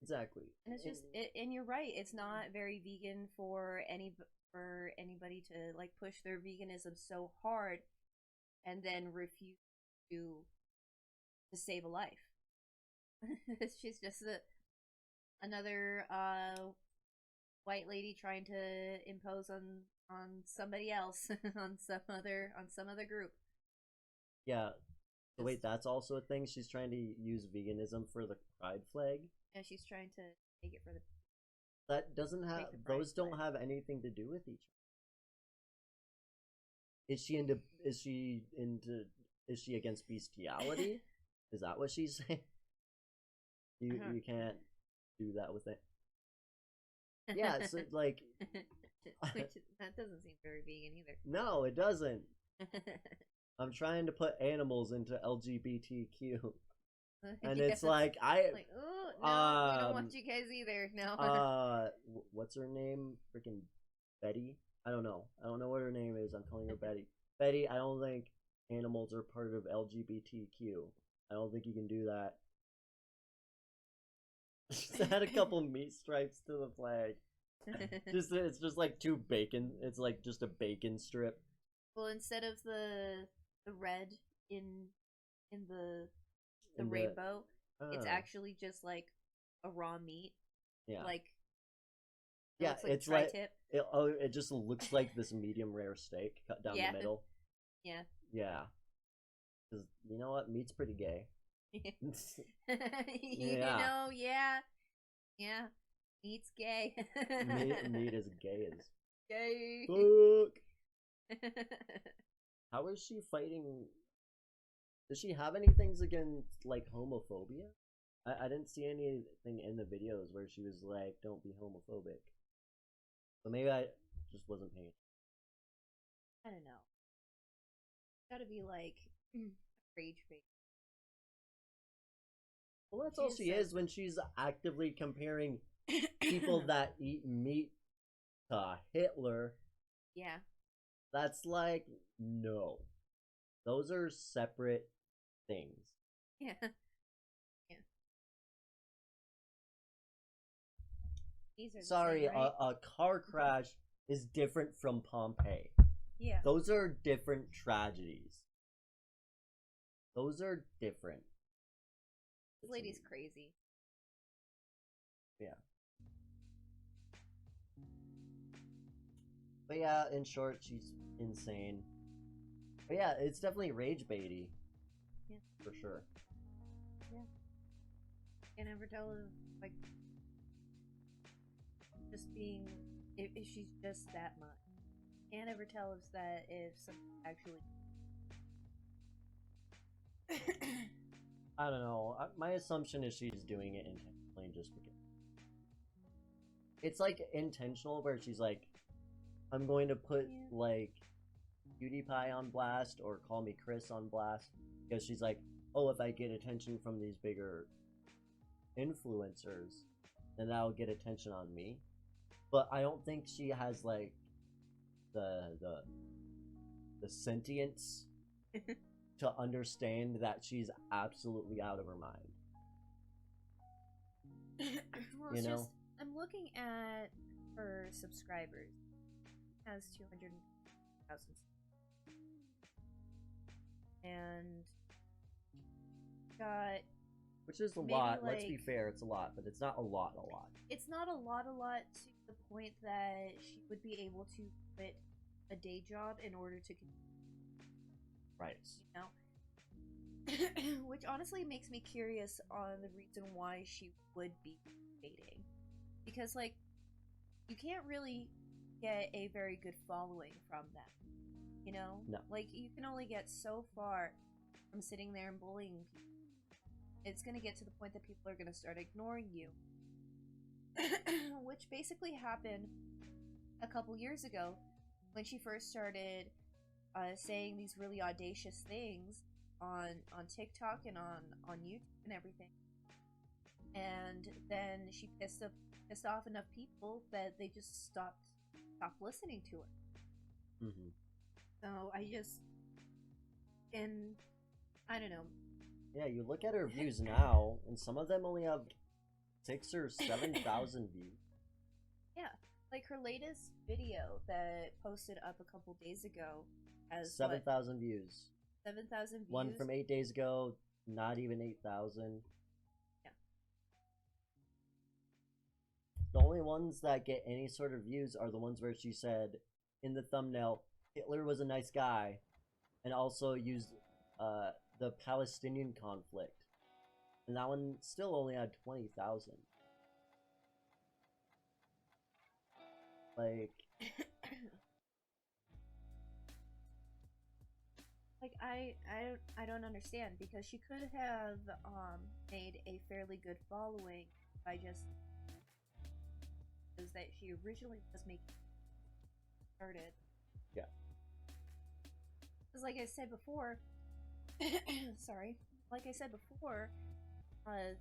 Exactly. And it's just, and you're right. It's not very vegan for anybody to like push their veganism so hard, and then refuse to save a life. She's just another white lady trying to impose on somebody else, on some other group. Yeah. So wait, that's also a thing? She's trying to use veganism for the pride flag? Yeah, she's trying to take it for the... That doesn't have... Those don't have anything to do with each other. Is she against bestiality? Is that what she's saying? You can't do that with it. Yeah, it's like... that doesn't seem very vegan either. No, it doesn't. I'm trying to put animals into LGBTQ. And Yes. it's like, like, oh, no, we don't want you guys either. No. What's her name? Freaking Betty? I don't know what her name is. I'm calling her Betty. Betty, I don't think animals are part of LGBTQ. I don't think you can do that. Just add a couple meat stripes to the flag. It's just like two bacon. It's like just a bacon strip. Well, instead of the red in the rainbow, it's actually just like a raw meat. Yeah. Like yeah, like it's like tri-tip. it just looks like this medium rare steak cut down the middle. Yeah. Yeah. Because you know what, meat's pretty gay. You know, yeah. Meat's gay. meat is gay as gay. Fuck. How is she fighting? Does she have anything against like homophobia? I didn't see anything in the videos where she was like, "Don't be homophobic." But maybe I just wasn't paying. I don't know. Gotta be like rage bait. Well, that's all she is when she's actively comparing people that eat meat to Hitler. Yeah. That's like, no. Those are separate things. Yeah. Yeah. These are Sorry, same, right? a car crash is different from Pompeii. Yeah. Those are different tragedies. Those are different. This lady's crazy. Yeah. But yeah, in short, she's insane. But yeah, it's definitely rage baity. Yeah. For sure. Yeah. Can't ever tell if, like, just being, if she's just that much. Can't ever tell if something actually... I don't know. My assumption is she's doing it intentionally just because. It's like intentional where she's like, I'm going to put like PewDiePie on blast or Call Me Kris on blast because she's like, oh, if I get attention from these bigger influencers, then that'll get attention on me. But I don't think she has like the sentience to understand that she's absolutely out of her mind. Well, you know? just, I'm looking at her subscribers, has 200,000. And got Which is a maybe, lot. Let's be like- fair, it's a lot, but it's not a lot. it's not a lot to the point that she would be able to quit a day job in order to continue, Right. you know? Which honestly makes me curious on the reason why she would be dating. Because, like, you can't really get a very good following from that. You know? No. Like, you can only get so far from sitting there and bullying people. It's gonna get to the point that people are gonna start ignoring you. Which basically happened a couple years ago when she first started saying these really audacious things on TikTok and on YouTube and everything. And then she pissed off enough people that they just stopped listening to her. Mm-hmm. So I don't know. Yeah, you look at her views now, and some of them only have 6,000 or 7,000 views. Yeah, like her latest video that posted up a couple days ago has 7,000 views. 7,000 views. One from 8 days ago, not even 8,000. Yeah. The only ones that get any sort of views are the ones where she said in the thumbnail, Hitler was a nice guy, and also used the Palestinian conflict. And that one still only had 20,000. Like... Like, I don't understand, because she could have made a fairly good following by just that she originally was making started. Yeah. Because like I said before, sorry, like I said before,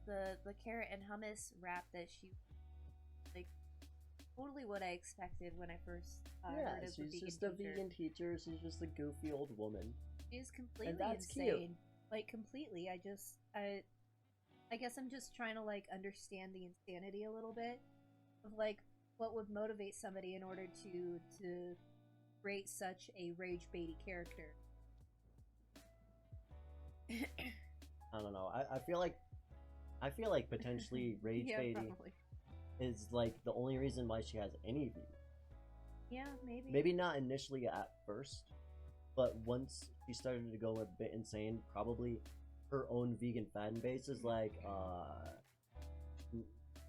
the carrot and hummus wrap that she, like, totally what I expected when I first heard of the vegan she's just teacher. a vegan teacher. She's just a goofy old woman. She's completely that's insane. cute. Like, completely. I guess I'm just trying to, like, understand the insanity a little bit of, like, what would motivate somebody in order to create such a rage baity character. I don't know. I feel like potentially rage Yeah, baiting probably. is like the only reason why she has any views. Yeah, maybe. Maybe not initially at first, but once she started to go a bit insane, probably her own vegan fan base is like,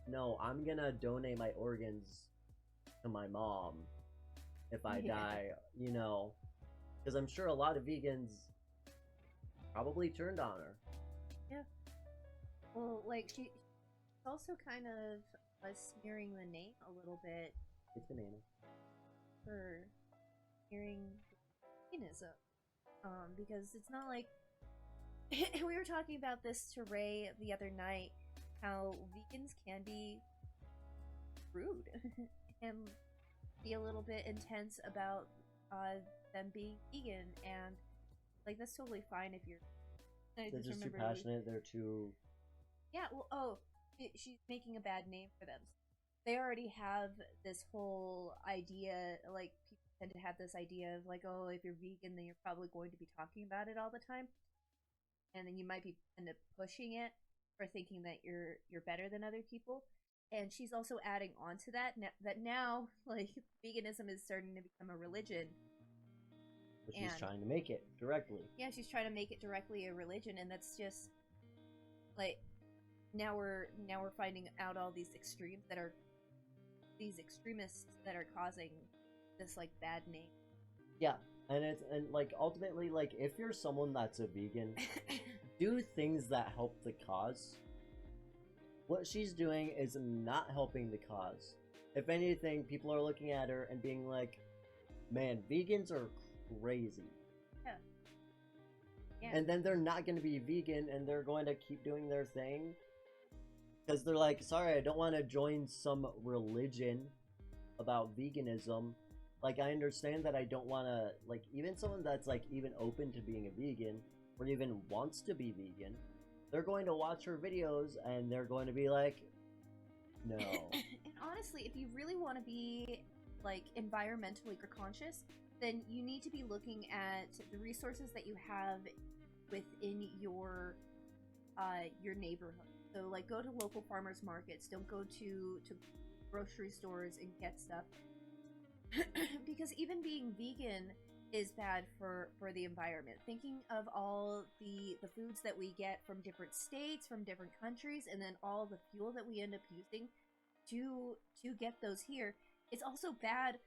no, I'm gonna donate my organs to my mom if I die, you know, because I'm sure a lot of vegans probably turned on her. Yeah. Well, like, she's also kind of smearing the name a little bit It's banana. for smearing veganism. Because it's not like... we were talking about this to Ray the other night, how vegans can be rude and be a little bit intense about them being vegan, and like that's totally fine if you're... They're just too passionate, they're too... Yeah, well, she's making a bad name for them. They already have this whole idea, like, people tend to have this idea of, like, oh, if you're vegan, then you're probably going to be talking about it all the time. And then you might be end up pushing it or thinking that you're better than other people. And she's also adding on to that, that now, like, veganism is starting to become a religion. But she's trying to make it directly. Yeah, she's trying to make it directly a religion, and that's just, like... Now we're finding out all these extremes that are these extremists that are causing this like bad name. Yeah, and like ultimately, like, if you're someone that's a vegan, do things that help the cause. What she's doing is not helping the cause. If anything, people are looking at her and being like, "Man, vegans are crazy." Yeah. Yeah. And then they're not going to be vegan, and they're going to keep doing their thing. Because they're like, sorry, I don't want to join some religion about veganism. Like, I understand that I don't want to, like, even someone that's, like, even open to being a vegan, or even wants to be vegan, they're going to watch her videos, and they're going to be like, no. And honestly, if you really want to be like environmentally conscious, then you need to be looking at the resources that you have within your neighborhood. So like go to local farmers markets. Don't go to grocery stores and get stuff. Because even being vegan is bad for the environment. Thinking of all the foods that we get from different states, from different countries, and then all the fuel that we end up using to get those here, it's also bad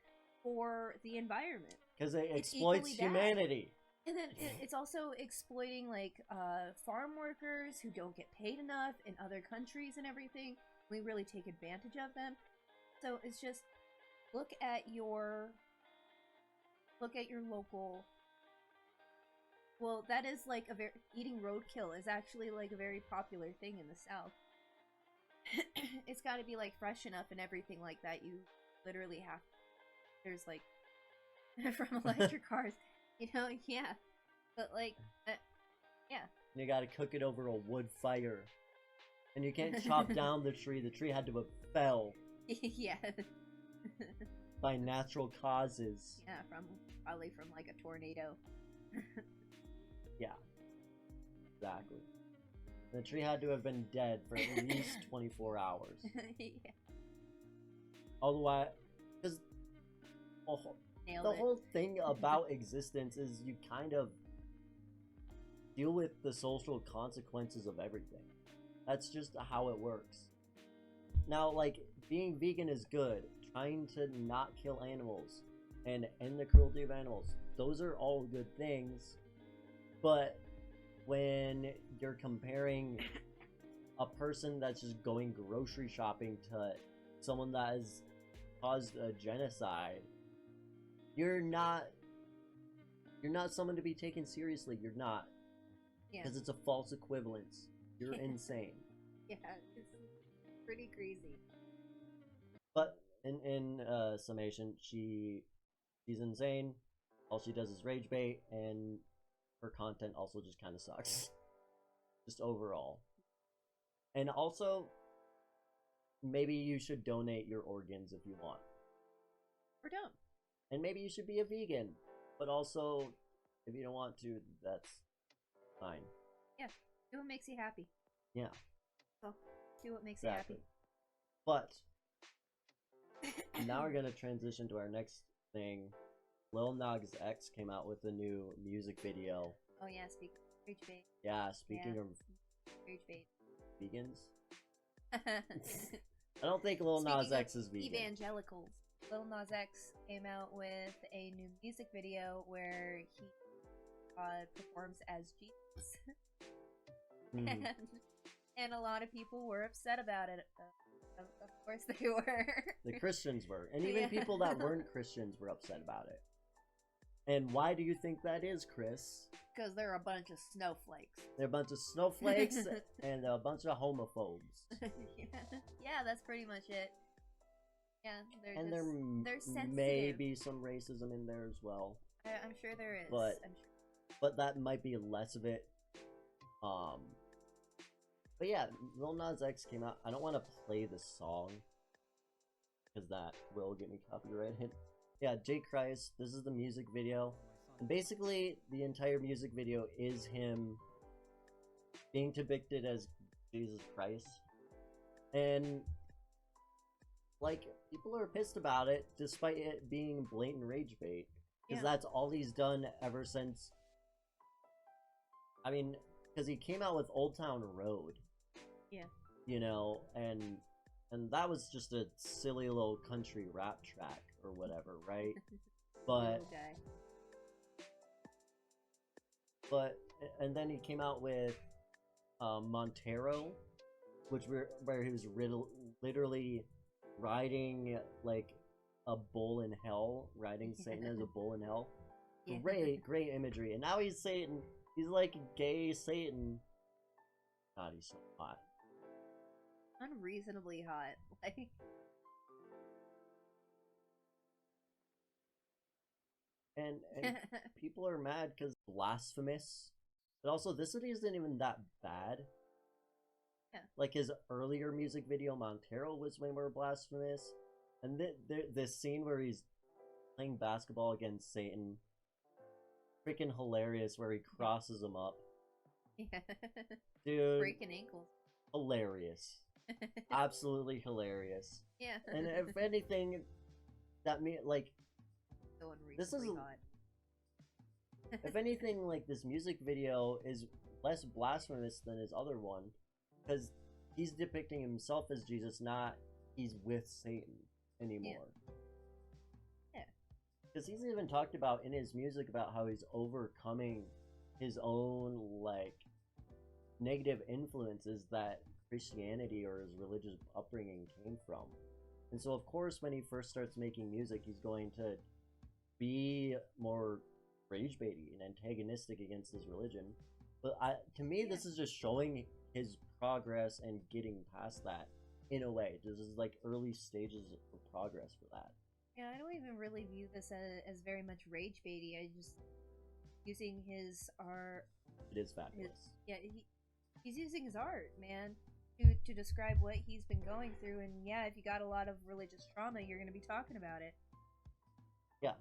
for the environment. Because it exploits humanity. And then it's also exploiting like farm workers who don't get paid enough in other countries and everything. We really take advantage of them. So it's just look at your local. Well, that is like eating roadkill is actually like a very popular thing in the South. It's got to be like fresh enough and everything like that. You literally have. There's like from electric cars, you know, yeah. But like, yeah. You got to cook it over a wood fire, and you can't chop down the tree. The tree had to have fell. Yeah. By natural causes. Yeah, probably from like a tornado. Yeah. Exactly. The tree had to have been dead for at least 24 hours. Yeah. Otherwise, because the whole thing about existence is you kind of deal with the social consequences of everything. That's just how it works. Now, like, being vegan is good. Trying to not kill animals and end the cruelty of animals. Those are all good things. But when you're comparing a person that's just going grocery shopping to someone that has caused a genocide, you're not someone to be taken seriously. You're not. Because it's a false equivalence. You're insane. Yeah, it's pretty crazy. But in summation, she's insane. All she does is rage bait, and her content also just kind of sucks. Just overall. And also, maybe you should donate your organs if you want. Or don't. And maybe you should be a vegan. But also, if you don't want to, that's fine. Yeah, do what makes you happy. Yeah. So, do what makes you happy. But now we're gonna transition to our next thing. Lil Nas X came out with a new music video. Oh yeah, speaking of rage bait. Yeah, speaking of rage bait. Vegans? I don't think Lil Nas X is vegan. Evangelicals. Lil Nas X came out with a new music video where he performs as Jesus. And a lot of people were upset about it. Of course they were. The Christians were. And even people that weren't Christians were upset about it. And why do you think that is, Kris? Because they're a bunch of snowflakes. They're a bunch of snowflakes and a bunch of homophobes. Yeah, that's pretty much it. Yeah, and they're sensitive. May be some racism in there as well. I'm sure there is. But that might be less of it. But yeah, Lil Nas X came out. I don't want to play the song because that will get me copyrighted. Yeah, J. Kris, this is the music video. And basically, the entire music video is him being depicted as Jesus Christ. And, like, people are pissed about it, despite it being blatant rage bait. Because that's all he's done ever since... I mean, because he came out with Old Town Road. Yeah. You know, and that was just a silly little country rap track or whatever, right? And then he came out with Montero, where he was literally riding like a bull in hell, riding Satan as a bull in hell. Yeah. Great imagery. And now he's Satan. He's like gay Satan. God, he's so hot. Unreasonably hot. Like... And people are mad because blasphemous. But also, this video isn't even that bad. Yeah. Like his earlier music video, Montero, was way more blasphemous. And this scene where he's playing basketball against Satan, freaking hilarious, where he crosses him up. Yeah. Dude. Breaking ankles. Hilarious. Absolutely hilarious. Yeah. And if anything, that like So this is unreasonably hot. if anything, like this music video is less blasphemous than his other one, because he's depicting himself as Jesus, not he's with Satan anymore. Yeah. Because he's even talked about in his music about how he's overcoming his own like negative influences that Christianity or his religious upbringing came from. And so of course when he first starts making music, he's going to be more rage baity and antagonistic against his religion. But to me, this is just showing his progress and getting past that in a way. This is like early stages of progress for that. Yeah, I don't even really view this as very much rage baity. I just using his art. It is fabulous. He's using his art, man, to describe what he's been going through. And yeah, if you got a lot of religious trauma, you're going to be talking about it. Yeah.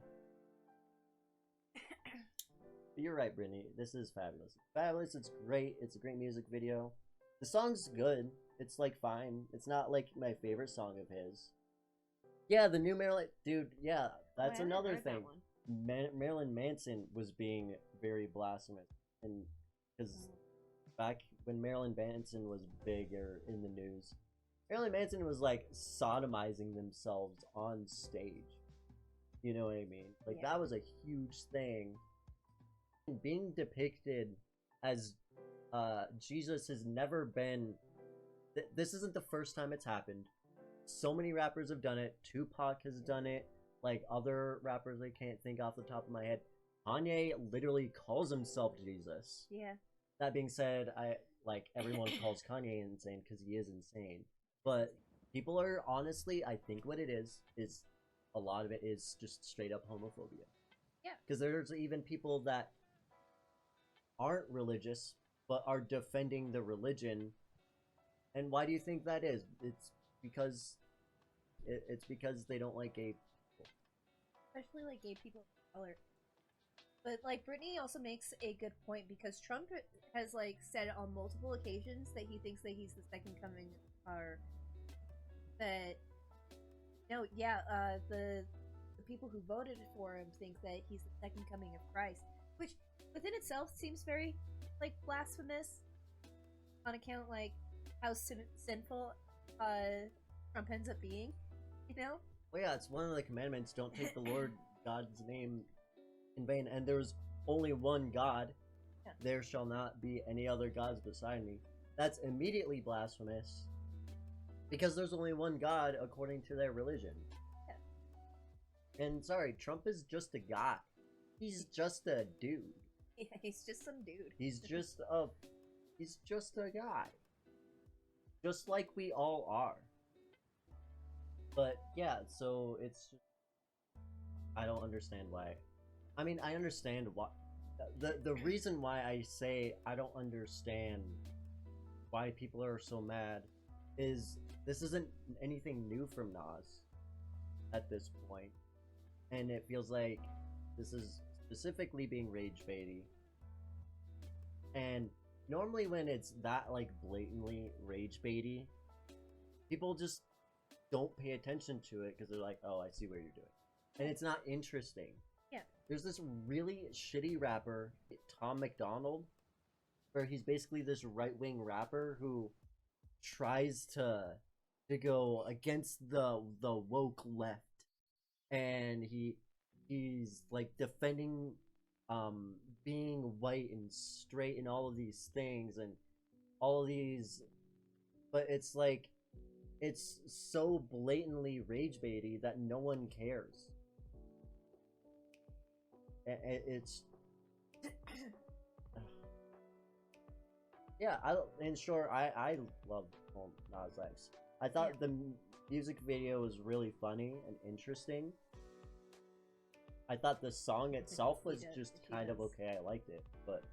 You're right, Brittany. This is fabulous. Fabulous. It's great. It's a great music video. The song's good. It's like fine. It's not like my favorite song of his. Yeah, the new Marilyn dude. Yeah, that's another thing. Marilyn Manson was being very blasphemous, and because back when Marilyn Manson was bigger in the news, Marilyn Manson was like sodomizing themselves on stage. You know what I mean? Like that was a huge thing. Being depicted as Jesus has never been. This isn't the first time it's happened. So many rappers have done it. Tupac has done it. Like other rappers I can't think off the top of my head. Kanye literally calls himself Jesus. Yeah. That being said, everyone calls Kanye insane because he is insane. But people are honestly, I think what it is a lot of it is just straight up homophobia. Yeah. Because there's even people that aren't religious but are defending the religion. And why do you think that is? It's because they don't like gay people. Especially like gay people of color. But like Brittany also makes a good point, because Trump has like said on multiple occasions that he thinks that he's the second coming, or that the people who voted for him think that he's the second coming of Christ, which within itself seems very like blasphemous on account like how sinful Trump ends up being, you know? Well, yeah, it's one of the commandments: don't take the Lord God's name in vain. And there's only one God. Yeah. There shall not be any other gods beside me. That's immediately blasphemous, because there's only one God according to their religion. Yeah. And sorry, Trump is just a guy. He's just a dude. Yeah, he's just some dude. He's just a guy. Just like we all are. But yeah, so it's just, I don't understand why. I mean, I understand why. The reason why I say I don't understand why people are so mad is this isn't anything new from Nas at this point. And it feels like this is specifically being rage baity. And normally when it's that like blatantly rage baity, people just don't pay attention to it because they're like, oh, I see what you're doing. And it's not interesting. Yeah. There's this really shitty rapper, Tom McDonald, where he's basically this right-wing rapper who tries to go against the woke left. And he's like defending being white and straight and all of these things and all of these, but it's like it's so blatantly rage baity that no one cares. It's yeah. I love Lil Nas X. I thought the music video was really funny and interesting. I thought the song itself was just kind of okay. I liked it, but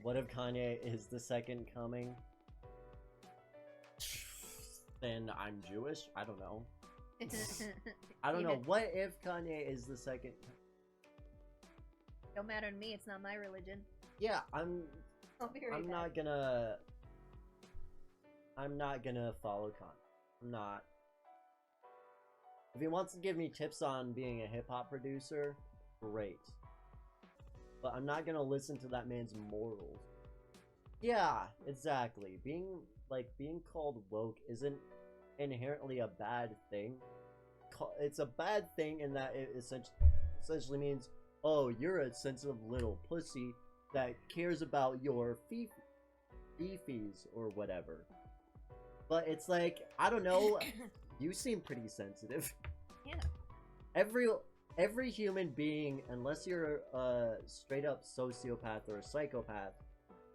what if Kanye is the second coming? then I'm Jewish. I don't know. I don't know. What if Kanye is the second? Don't matter to me. It's not my religion. Yeah, I'm I'm not gonna follow Kanye. I'm not. If he wants to give me tips on being a hip hop producer, great. But I'm not gonna listen to that man's morals. Yeah, exactly. Being called woke isn't inherently a bad thing. It's a bad thing in that it essentially means, oh, you're a sensitive little pussy that cares about your fifis or whatever. But it's like, I don't know, you seem pretty sensitive. Yeah. Every human being, unless you're a straight up sociopath or a psychopath,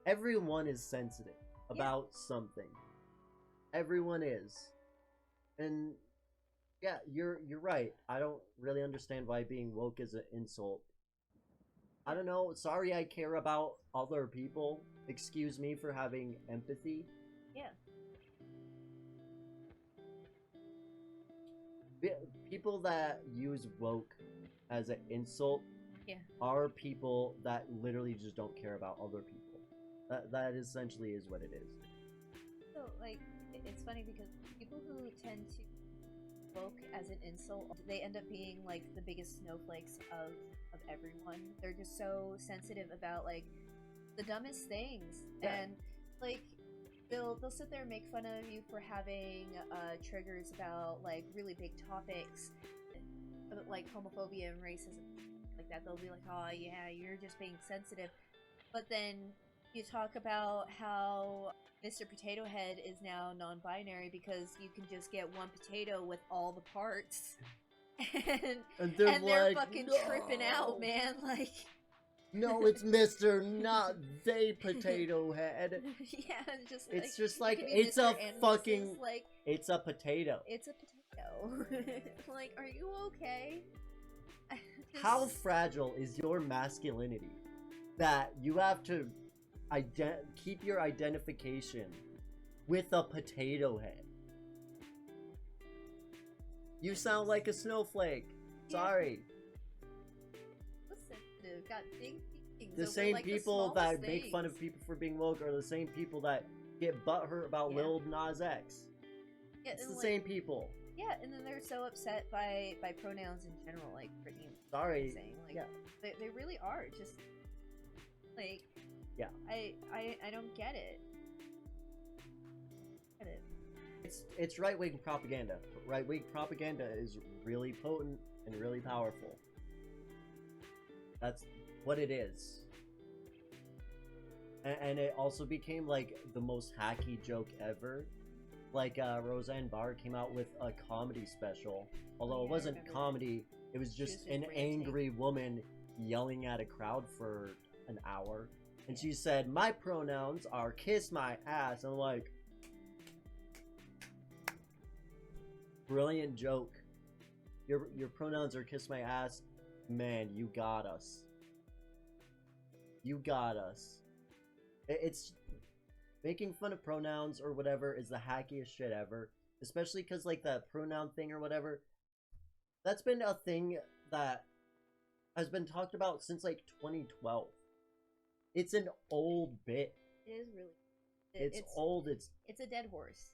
everyone is sensitive about something. Everyone is. And yeah, you're right. I don't really understand why being woke is an insult. I don't know. Sorry, I care about other people. Excuse me for having empathy. Yeah. People that use woke as an insult are people that literally just don't care about other people. That essentially is what it is. So, like, it's funny because people who tend to woke as an insult, they end up being like the biggest snowflakes of everyone. They're just so sensitive about like the dumbest things, and like they'll sit there and make fun of you for having triggers about like really big topics, like homophobia and racism, like that. They'll be like, "Oh yeah, you're just being sensitive," but then you talk about how Mr. Potato Head is now non-binary because you can just get one potato with all the parts, and they're like, fucking tripping out, man. Like, no, it's Mr. not they Potato Head. Yeah, it's just like it's a fucking like, it's a potato. It's a potato. Like, are you okay? How fragile is your masculinity that you have to keep your identification with a potato head? You sound like a snowflake. Sorry. Listen, dude, got big things. The same people that make fun of people for being woke are the same people that get butthurt about Lil Nas X. Yeah, it's the like, same people. Yeah, and then they're so upset by pronouns in general, like Brittany. Sorry. Saying, like, they really are just like. Yeah. I don't get it. It's right-wing propaganda. Right-wing propaganda is really potent and really powerful. That's what it is. And it also became like the most hacky joke ever. Like Roseanne Barr came out with a comedy special. Although it wasn't comedy, it was just an angry woman yelling at a crowd for an hour. And she said, "My pronouns are kiss my ass." And I'm like, brilliant joke. Your pronouns are kiss my ass. Man, you got us. You got us. It's making fun of pronouns or whatever is the hackiest shit ever. Especially because like the pronoun thing or whatever, that's been a thing that has been talked about since like 2012. It's an old bit. It is really. It's old. It's a dead horse.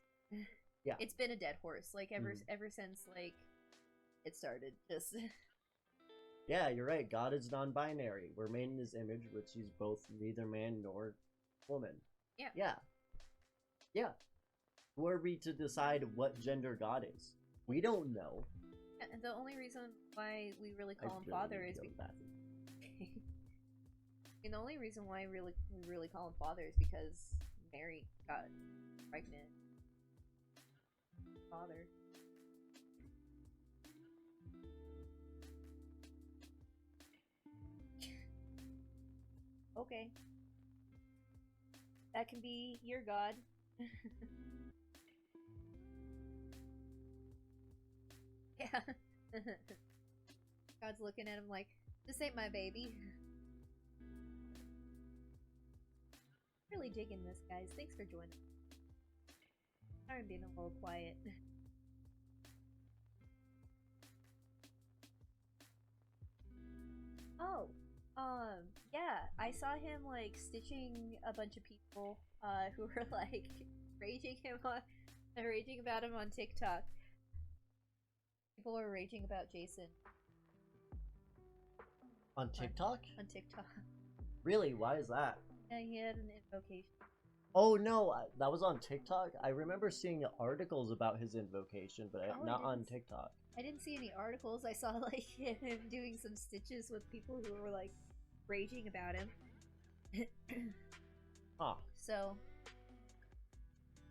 Yeah. It's been a dead horse, like ever since like it started. Just. Yeah, you're right. God is non-binary. We're made in His image, which He's both neither man nor woman. Yeah. Yeah. Yeah. Who are we to decide what gender God is? We don't know. And the only reason why we really call Him Father is because. And the only reason why we really call Him Father is because Mary got pregnant. Father. Okay. That can be your God. Yeah. God's looking at him like, this ain't my baby. Really digging this, guys. Thanks for joining. Sorry, I'm being a little quiet. Oh, yeah, I saw him like stitching a bunch of people, who were like raging about him on TikTok. People were raging about Jason. On TikTok? On TikTok. Really? Why is that? Yeah, he had an invocation. Oh no, that was on TikTok? I remember seeing articles about his invocation, but not on TikTok. I didn't see any articles. I saw like him doing some stitches with people who were like raging about him. Huh. So,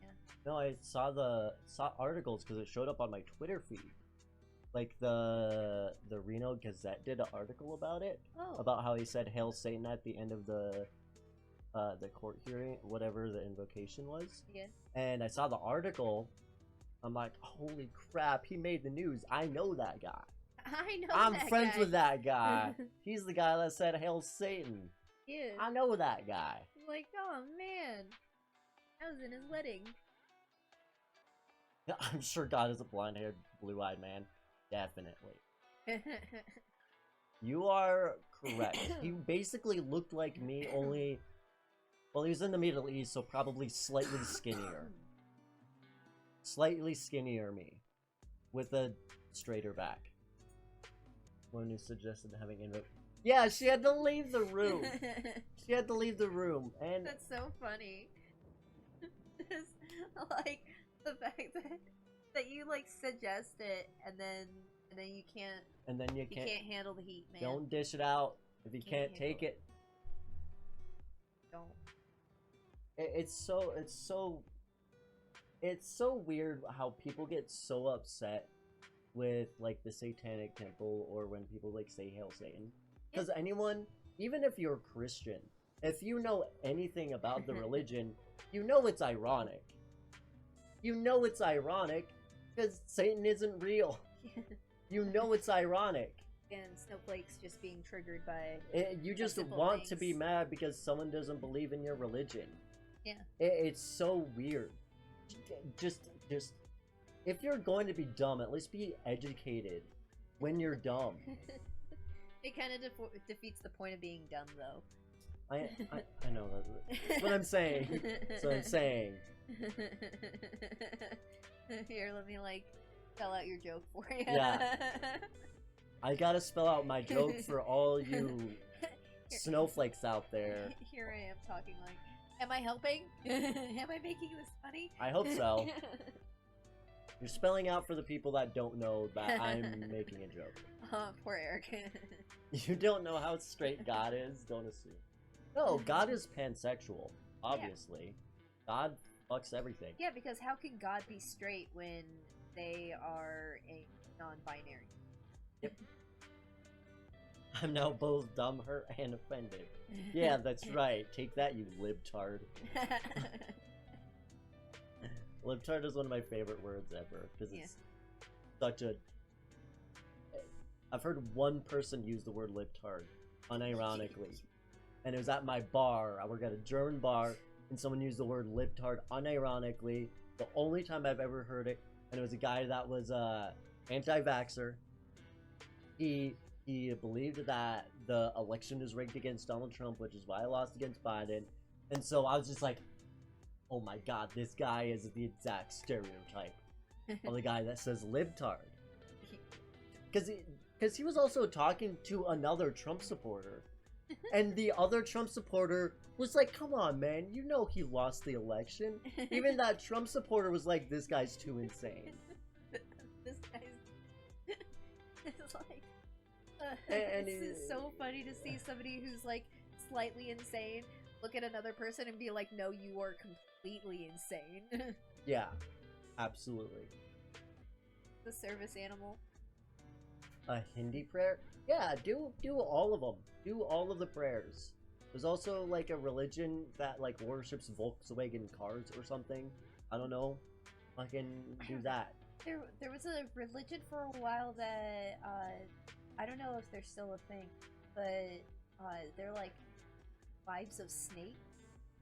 yeah. No, I saw articles because it showed up on my Twitter feed. Like the Reno Gazette did an article about it, about how he said "Hail Satan" at the end of the court hearing, whatever the invocation was. Yeah. And I saw the article. I'm like, holy crap! He made the news. I know that guy. I'm friends with that guy. He's the guy that said "Hail Satan." Yeah. I know that guy. Like, oh man, I was in his wedding. I'm sure God is a blonde-haired, blue-eyed man. Definitely. You are correct. He basically looked like me, only... Well, he was in the Middle East, so probably slightly skinnier. Slightly skinnier me. With a straighter back. One who suggested having Yeah, she had to leave the room. She had to leave the room, and... That's so funny. Like, the fact that you, like, suggest it, and then you can't... And then you can't handle the heat, man. Don't dish it out if you can't take it. Don't. It's so weird how people get so upset with like the Satanic Temple or when people like say Hail Satan. Because anyone, even if you're Christian, if you know anything about the religion, you know it's ironic. You know it's ironic because Satan isn't real. You know it's ironic. And Snowflake's just being triggered by... You just want to be mad because someone doesn't believe in your religion. Yeah. It's so weird. Just... If you're going to be dumb, at least be educated when you're dumb. It kind of defeats the point of being dumb, though. I know. That's what I'm saying. That's what I'm saying. Here, let me, like, spell out your joke for you. Yeah. I gotta spell out my joke for all you snowflakes out there. Here I am talking like, am I helping? Am I making this funny? I hope so. You're spelling out for the people that don't know that I'm making a joke. Oh, poor Eric. You don't know how straight God is? Don't assume. No, God is pansexual, obviously. Yeah. God fucks everything. Yeah, because how can God be straight when they are a non-binary? Yep. I'm now both dumb, hurt, and offended. Yeah, that's right. Take that, you libtard. Libtard is one of my favorite words ever, because it's such a... I've heard one person use the word libtard, unironically. And it was at my bar. I work at a German bar, and someone used the word libtard unironically. The only time I've ever heard it, and it was a guy that was anti-vaxxer. He believed that the election was rigged against Donald Trump, which is why I lost against Biden. And so I was just like, oh my god, this guy is the exact stereotype of the guy that says libtard. Because he was also talking to another Trump supporter. And the other Trump supporter was like, come on, man, you know he lost the election. Even that Trump supporter was like, this guy's too insane. This guy's... It's like... this is so funny to see somebody who's like slightly insane look at another person and be like, no, you are completely insane. Yeah, absolutely. The service animal. A Hindi prayer? Yeah, do all of them. Do all of the prayers. There's also like a religion that like worships Volkswagen cars or something. I don't know. I can do that. There was a religion for a while that I don't know if they're still a thing, but they're like wives of snakes.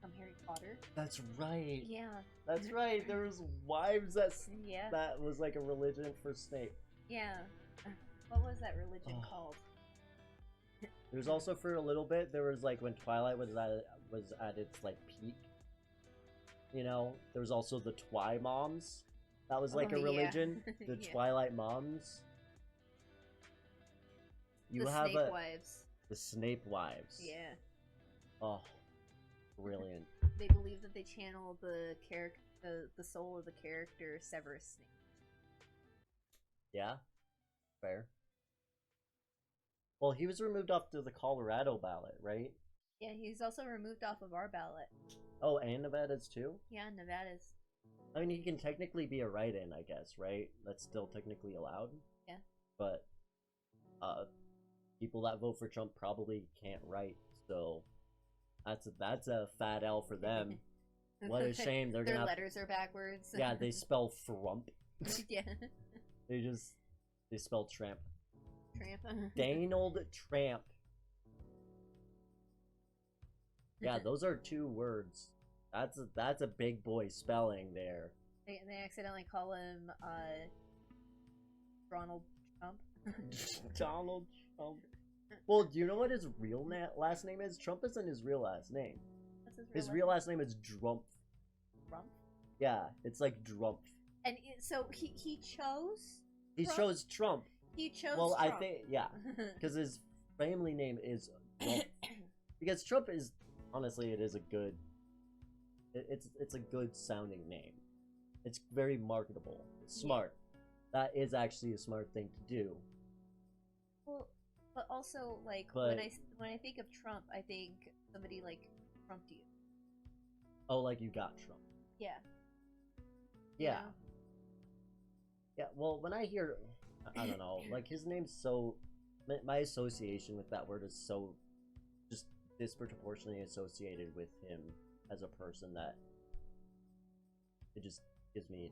from Harry Potter. That's right. Yeah. That's right. There was wives Yeah. that was like a religion for Snape. Yeah. What was that religion called? There's also for a little bit there was like when Twilight was at its like peak. You know, there was also the Twi Moms. That was like a religion. The Yeah. Twilight Moms. You the have Snape wives. The Snape wives. Yeah. Oh, brilliant. They believe that they channel the soul of the character Severus Snape. Yeah, fair. Well, he was removed off to the Colorado ballot, right? Yeah, he's also removed off of our ballot. Oh, and Nevada's too? Yeah, Nevada's. I mean, he can technically be a write-in, I guess, right? That's still technically allowed. Yeah. But, people that vote for Trump probably can't write, so that's a fat L for them. What a shame. Their letters are backwards. Yeah, they spell frump. Yeah. They spell tramp. Tramp. Donald Tramp. Yeah, those are 2 words. That's a big boy spelling there. They accidentally call him Ronald Trump. Donald Trump. Well, do you know what his real last name is? Trump isn't his real last name. What's His real last name is Drumpf. Trump? Yeah, it's like Drumpf. And so he chose. He Trump? chose Trump. He chose. Well, Trump. I think because his family name is Trump. Because Trump is honestly, it is a good. It's a good sounding name. It's very marketable. It's smart. That is actually a smart thing to do. Well, but also like But- when I think of Trump, I think somebody like trumped you. Oh, like you got Trump. Yeah. Yeah. know? Yeah, well, when I hear, I don't know, like his name's so, my association with that word is so, just disproportionately associated with him as a person that it just gives me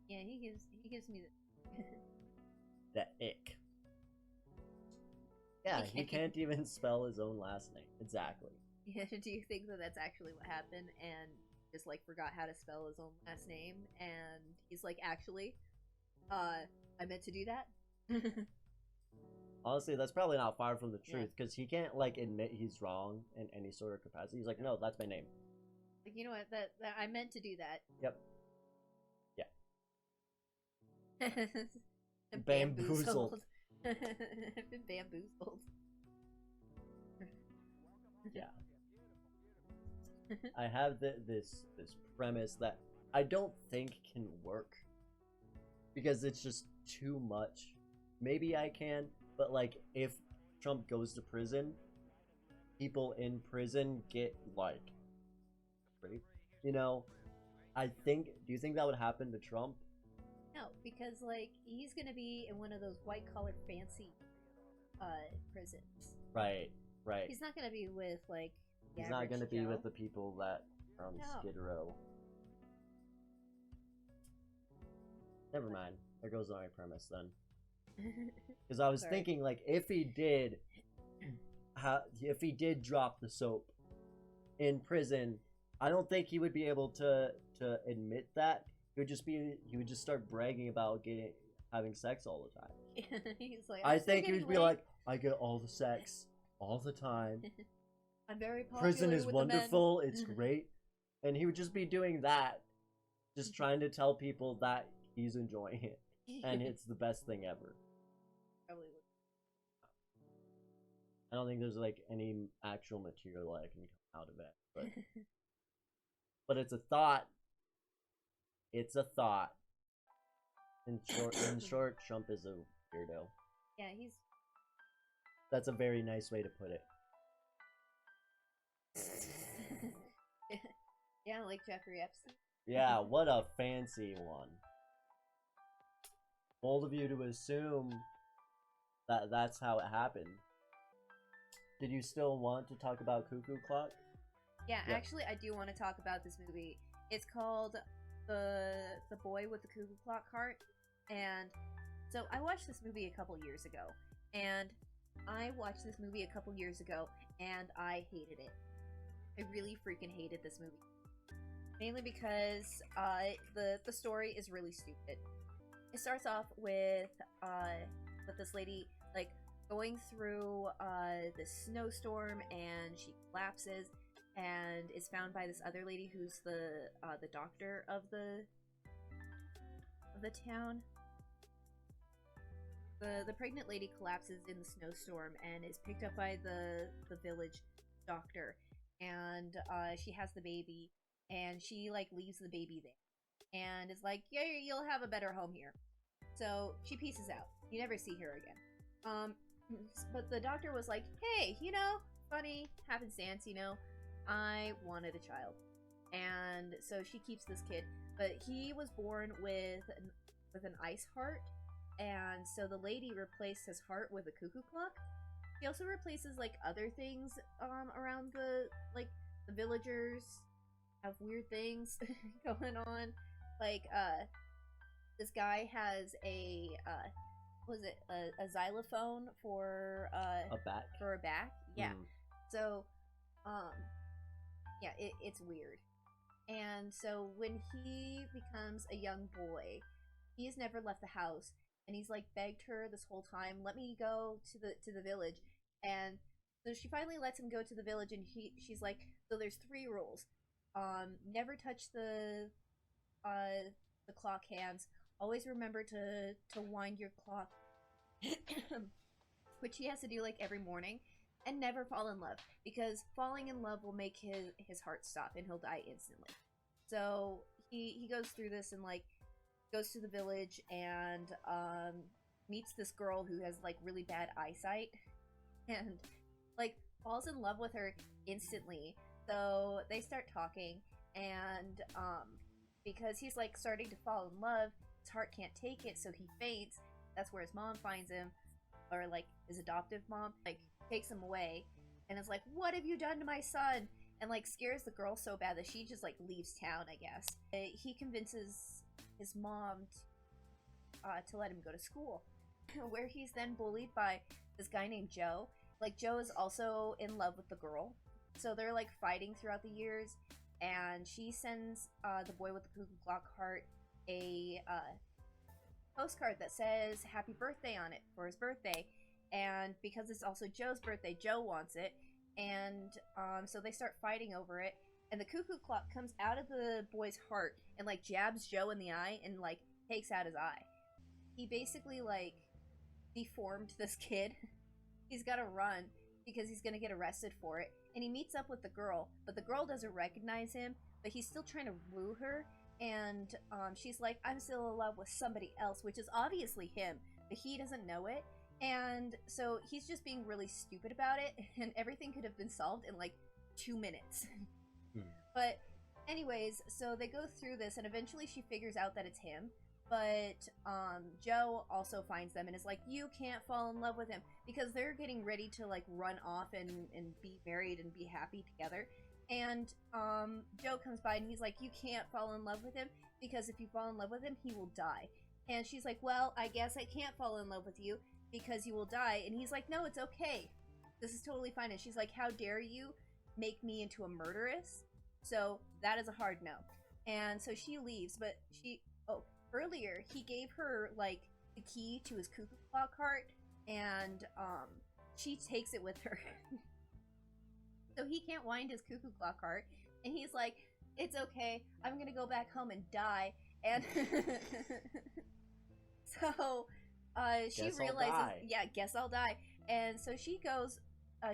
Yeah, he gives me the that ick. Yeah, he can't even spell his own last name. Exactly. Yeah, do you think that that's actually what happened and just like forgot how to spell his own last name and he's like, actually, I meant to do that? Honestly, that's probably not far from the truth because he can't like admit he's wrong in any sort of capacity. He's like, no, that's my name. Like, you know what, that I meant to do that. Yep. I'm Bamboozled. I've been bamboozled. Yeah. I have this premise that I don't think can work because it's just too much. Maybe I can, but like if Trump goes to prison, people in prison get like raped. You know, do you think that would happen to Trump? No, because like he's gonna be in one of those white collar fancy prisons. Right. He's not gonna be with like the He's not average gonna be Joe. with the people that are on No. Skid Row. Never mind. There goes my premise then. Because I was Sorry. thinking, like, if he did drop the soap in prison, I don't think he would be able to admit that. He would just start bragging about having sex all the time. He's like, I "I'm still think he getting would be laid. like, I get all the sex all the time. I'm very popular Prison is with the men." wonderful. It's great. And he would just be doing that, just trying to tell people that he's enjoying it, and it's the best thing ever. Probably would. I don't think there's like any actual material that can come out of it, but it's a thought. It's a thought. In short, Trump is a weirdo. Yeah, he's. That's a very nice way to put it. Yeah, like Jeffrey Epstein. Yeah, what a fancy one. Bold of you to assume that that's how it happened. Did you still want to talk about Cuckoo Clock? Yeah, actually, I do want to talk about this movie. It's called the Boy with the Cuckoo-Clock Heart, and so I watched this movie a couple years ago, and I hated it. I really freaking hated this movie. Mainly because the story is really stupid. It starts off with this lady like going through this snowstorm, and she collapses and is found by this other lady who's the doctor of the town. The pregnant lady collapses in the snowstorm and is picked up by the village doctor, and she has the baby, and she like leaves the baby there and is like, yeah, you'll have a better home here. So she pieces out. You never see her again. But the doctor was like, hey, you know, funny happenstance, you know, I wanted a child. And so she keeps this kid, but he was born with an ice heart, and so the lady replaced his heart with a cuckoo clock. She also replaces like other things around the villagers have weird things going on. Like this guy has a a xylophone for a back. For a back. Yeah. So yeah, it's weird. And so when he becomes a young boy, he has never left the house, and he's like begged her this whole time, let me go to the village. And so she finally lets him go to the village, and she's like, so there's 3 rules. Never touch the clock hands. Always remember to wind your clock, which he has to do like every morning. And never fall in love, because falling in love will make his heart stop and he'll die instantly. So he goes through this and like goes to the village and meets this girl who has like really bad eyesight and like falls in love with her instantly. So they start talking, and because he's like starting to fall in love, his heart can't take it, so he faints. That's where his mom finds him, or like his adoptive mom, like takes him away and is like, what have you done to my son? And like scares the girl so bad that she just like leaves town, I guess. He convinces his mom to let him go to school, where he's then bullied by this guy named Joe. Like Joe is also in love with the girl, so they're like fighting throughout the years, and she sends the boy with the Cuckoo-Clock Heart a postcard that says happy birthday on it for his birthday. And because it's also Joe's birthday, Joe wants it. And so they start fighting over it. And the cuckoo clock comes out of the boy's heart and like jabs Joe in the eye and like takes out his eye. He basically like deformed this kid. He's got to run because he's going to get arrested for it. And he meets up with the girl, but the girl doesn't recognize him, but he's still trying to woo her. And she's like, I'm still in love with somebody else, which is obviously him, but he doesn't know it. And so he's just being really stupid about it, and everything could have been solved in like 2 minutes. But anyways, so they go through this, and eventually she figures out that it's him. But Joe also finds them and is like, you can't fall in love with him, because they're getting ready to like run off and be married and be happy together. And Joe comes by and he's like, you can't fall in love with him, because if you fall in love with him, he will die. And she's like, well, I guess I can't fall in love with you because you will die. And he's like, no, it's okay. This is totally fine. And she's like, how dare you make me into a murderess? So that is a hard no. And so she leaves, but earlier he gave her like the key to his Cuckoo-Clock Heart, and she takes it with her. So he can't wind his Cuckoo-Clock Heart, and he's like, it's okay, I'm gonna go back home and die. And so she realizes, yeah, guess I'll die. And so she goes,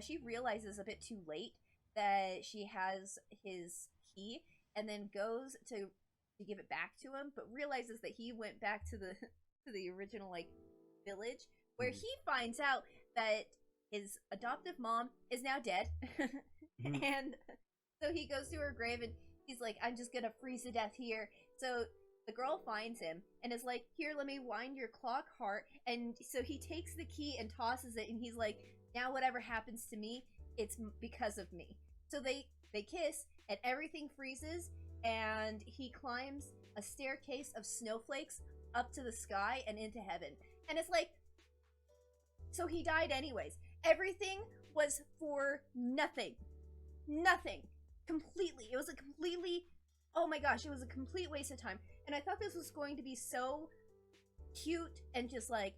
she realizes a bit too late that she has his key, and then goes to give it back to him, but realizes that he went back to the original like village, where he finds out that his adoptive mom is now dead. And so he goes to her grave and he's like, I'm just gonna freeze to death here. So the girl finds him and is like, here, let me wind your clock heart. And so he takes the key and tosses it, and he's like, now whatever happens to me, it's because of me. So they kiss, and everything freezes, and he climbs a staircase of snowflakes up to the sky and into heaven. And it's like, so he died anyways. Everything was for nothing. Nothing. completely. It was a completely, oh my gosh, it was a complete waste of time. And I thought this was going to be so cute and just like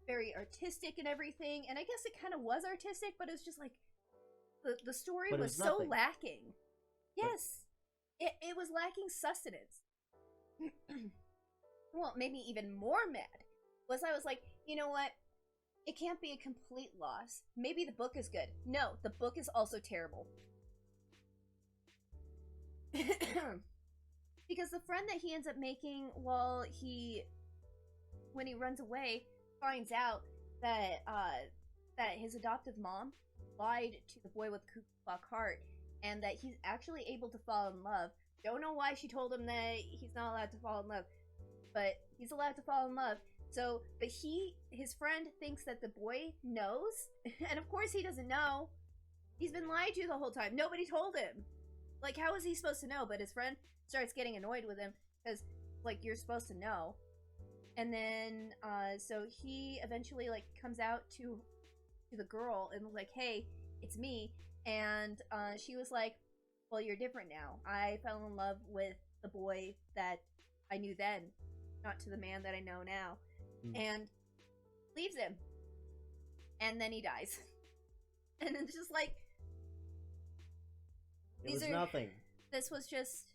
very artistic and everything. And I guess it kind of was artistic, but it was just like the story was so lacking. Yes, it was lacking sustenance. Well, made me even more mad was I was like, you know what? It can't be a complete loss. Maybe the book is good. No, the book is also terrible. Because the friend that he ends up making when he runs away, finds out that that his adoptive mom lied to the boy with the Cuckoo-Clock Heart, and that he's actually able to fall in love. Don't know why she told him that he's not allowed to fall in love, but he's allowed to fall in love. So, but his friend thinks that the boy knows, and of course he doesn't know. He's been lied to the whole time. Nobody told him. Like, how is he supposed to know? But his friend starts getting annoyed with him because, like, you're supposed to know. And then, so he eventually, like, comes out to the girl and was like, hey, it's me. And she was like, well, you're different now. I fell in love with the boy that I knew then, not to the man that I know now. And leaves him. And then he dies. And it's just like, nothing. This was just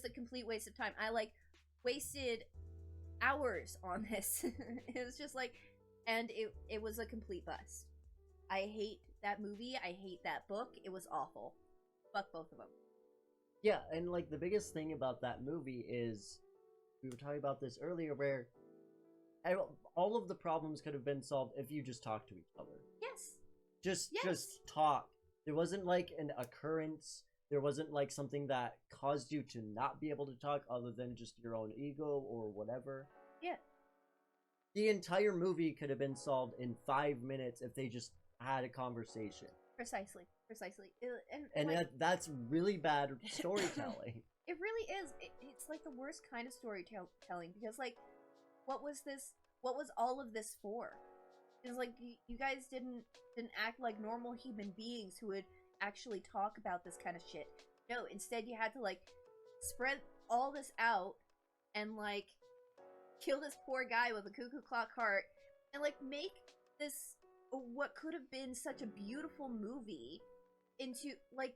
a complete waste of time. I like wasted hours on this. It was just like, and it was a complete bust. I hate that movie. I hate that book. It was awful. Fuck both of them. Yeah, and like the biggest thing about that movie is, we were talking about this earlier, where all of the problems could have been solved if you just talked to each other. Yes. Just talk. There wasn't like an occurrence. There wasn't like something that caused you to not be able to talk other than just your own ego or whatever. Yeah. The entire movie could have been solved in 5 minutes if they just had a conversation. Precisely. And like, that's really bad storytelling. It really is. It's like the worst kind of storytelling, because like, what was all of this for? It's like you guys didn't act like normal human beings who would actually talk about this kind of shit. No, instead you had to like spread all this out and like kill this poor guy with a Cuckoo-Clock Heart and like make this what could have been such a beautiful movie into like,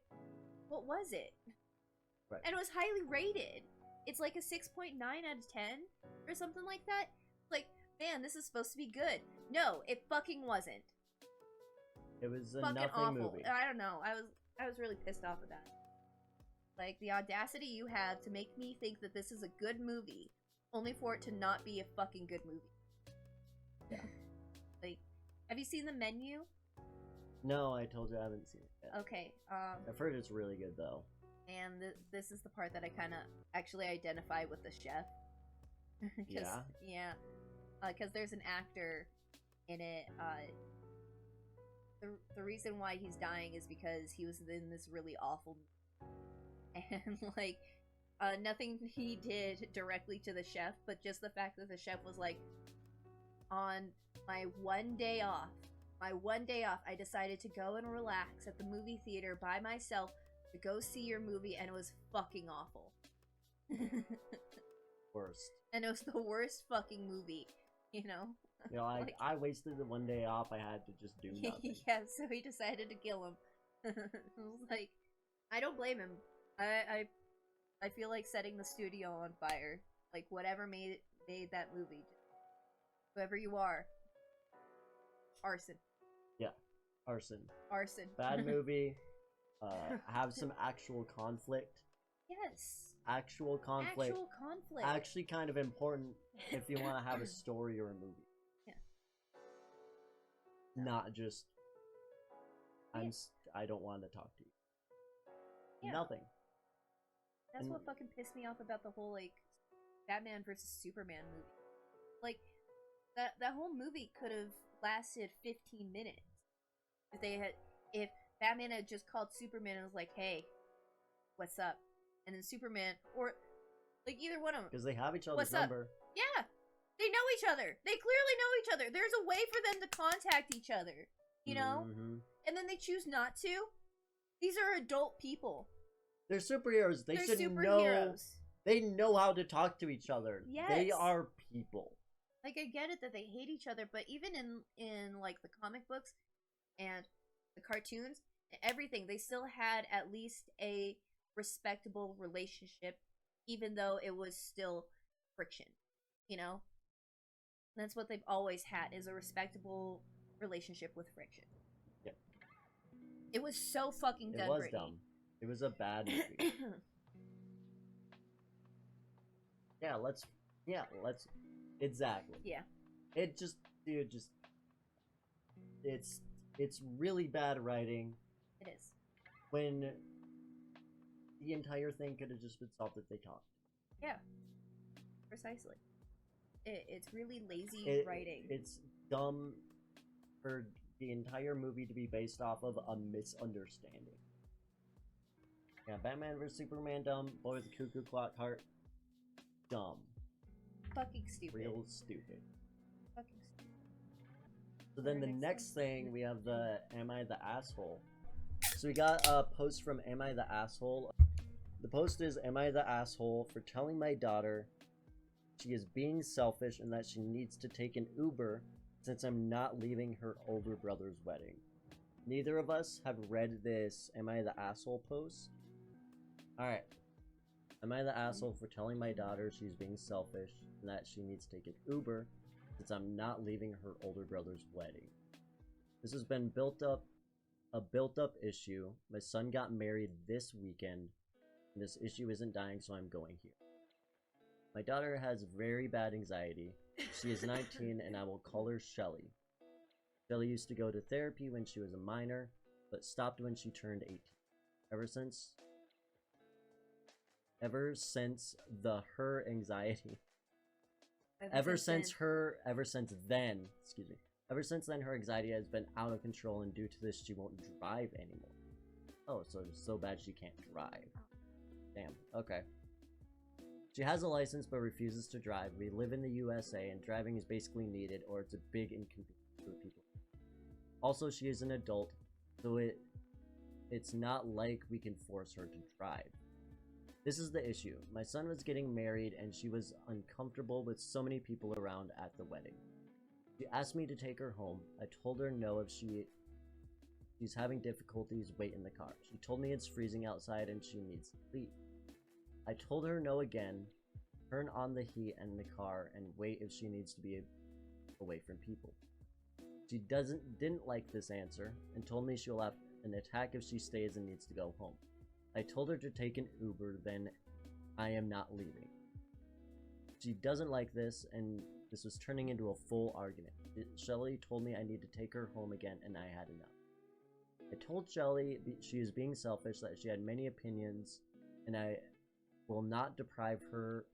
what was it? Right. And it was highly rated. It's like a 6.9 out of 10 or something like that. Like, man, this is supposed to be good. No, it fucking wasn't. It was a fucking nothing awful movie. I don't know. I was really pissed off at that. Like, the audacity you have to make me think that this is a good movie, only for it to not be a fucking good movie. Yeah. Like, have you seen The Menu? No, I told you I haven't seen it yet. Okay. I've heard it's really good though. And this is the part that I kind of actually identify with the chef. Yeah. Yeah. Because there's an actor in it. The reason why he's dying is because he was in this really awful movie. And like, nothing he did directly to the chef, but just the fact that the chef was like, on my one day off, I decided to go and relax at the movie theater by myself to go see your movie, and it was fucking awful. Worst. And it was the worst fucking movie, you know? You know, Like- I wasted the one day off. I had to just do nothing. Yeah, so he decided to kill him. I was like, I don't blame him. I feel like setting the studio on fire. Like, whatever made that movie. Whoever you are. Arson. Yeah, arson. Arson. Bad movie. Have some actual conflict. Yes. Actual conflict. Actual conflict. Actually kind of important if you want to have a story or a movie. Yeah. Not just, I don't want to talk to you. Yeah. Nothing. That's And- what fucking pissed me off about the whole, like, Batman versus Superman movie. Like, that whole movie could have lasted 15 minutes. If Batman had just called Superman and was like, hey, what's up? And then Superman, or, like, either one of them. Because they have each other's What's up? number. Yeah! They know each other! They clearly know each other! There's a way for them to contact each other, you know? Mhm. And then they choose not to? These are adult people. They're superheroes. They They're should superheroes. know. They know how to talk to each other. Yes. They are people. Like, I get it that they hate each other, but even in like the comic books and the cartoons, everything, they still had at least a respectable relationship, even though it was still friction. You know, that's what they've always had, is a respectable relationship with friction. Yep. It was so fucking dumb. It was Brittany. dumb. It was a bad movie. let's exactly. Yeah. It just, dude, it's really bad writing. It is. When the entire thing could have just been solved if they talked. Yeah. Precisely. It's really lazy writing. It's dumb for the entire movie to be based off of a misunderstanding. Yeah, Batman vs Superman, dumb. Boy with the Cuckoo-Clock Heart, dumb. Fucking stupid. Real stupid. Fucking stupid. So then the next thing, we have the Am I the Asshole? So we got a post from Am I the Asshole? The post is, am I the asshole for telling my daughter she is being selfish and that she needs to take an Uber since I'm not leaving her older brother's wedding? Neither of us have read this Am I the Asshole post. Alright. Am I the asshole for telling my daughter she's being selfish and that she needs to take an Uber since I'm not leaving her older brother's wedding? This has been a built-up issue. My son got married this weekend, and this issue isn't dying, so I'm going here. My daughter has very bad anxiety. She is 19, and I will call her Shelly. Shelly used to go to therapy when she was a minor, but stopped when she turned 18. Ever since her anxiety. Ever since then, her anxiety has been out of control, and due to this, she won't drive anymore. Oh, so it's so bad she can't drive. Damn, okay. She has a license but refuses to drive. We live in the USA, and driving is basically needed, or it's a big inconvenience for people. Also, she is an adult, so it's not like we can force her to drive. This is the issue. My son was getting married, and she was uncomfortable with so many people around at the wedding. She asked me to take her home. I told her no if she's having difficulties, wait in the car. She told me it's freezing outside and she needs to leave. I told her no again, turn on the heat in the car and wait if she needs to be away from people. She didn't like this answer and told me she'll have an attack if she stays and needs to go home. I told her to take an Uber, then I am not leaving. She doesn't like this, and this was turning into a full argument. Shelly told me I need to take her home again, and I had enough. I told Shelly she is being selfish, that she had many opinions, and I will not deprive her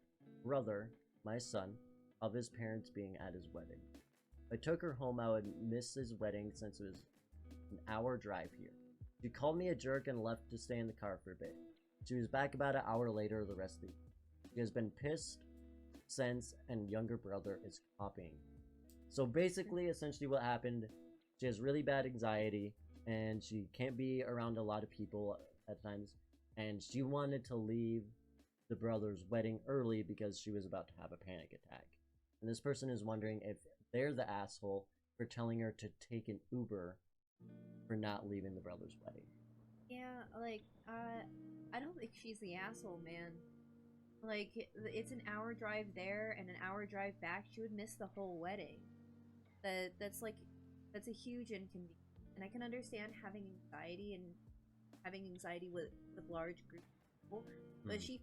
brother, my son, of his parents being at his wedding. If I took her home, I would miss his wedding since it was an hour drive here. She called me a jerk and left to stay in the car for a bit. She was back about an hour later the rest of the week. She has been pissed since, and younger brother is copying. So basically, essentially what happened, she has really bad anxiety, and she can't be around a lot of people at times, and she wanted to leave the brother's wedding early because she was about to have a panic attack. And this person is wondering if they're the asshole for telling her to take an Uber for not leaving the brother's wedding. Yeah, like, I don't think she's the asshole, man. Like, it's an hour drive there and an hour drive back. She would miss the whole wedding. That's a huge inconvenience. And I can understand having anxiety with large groups of people, but she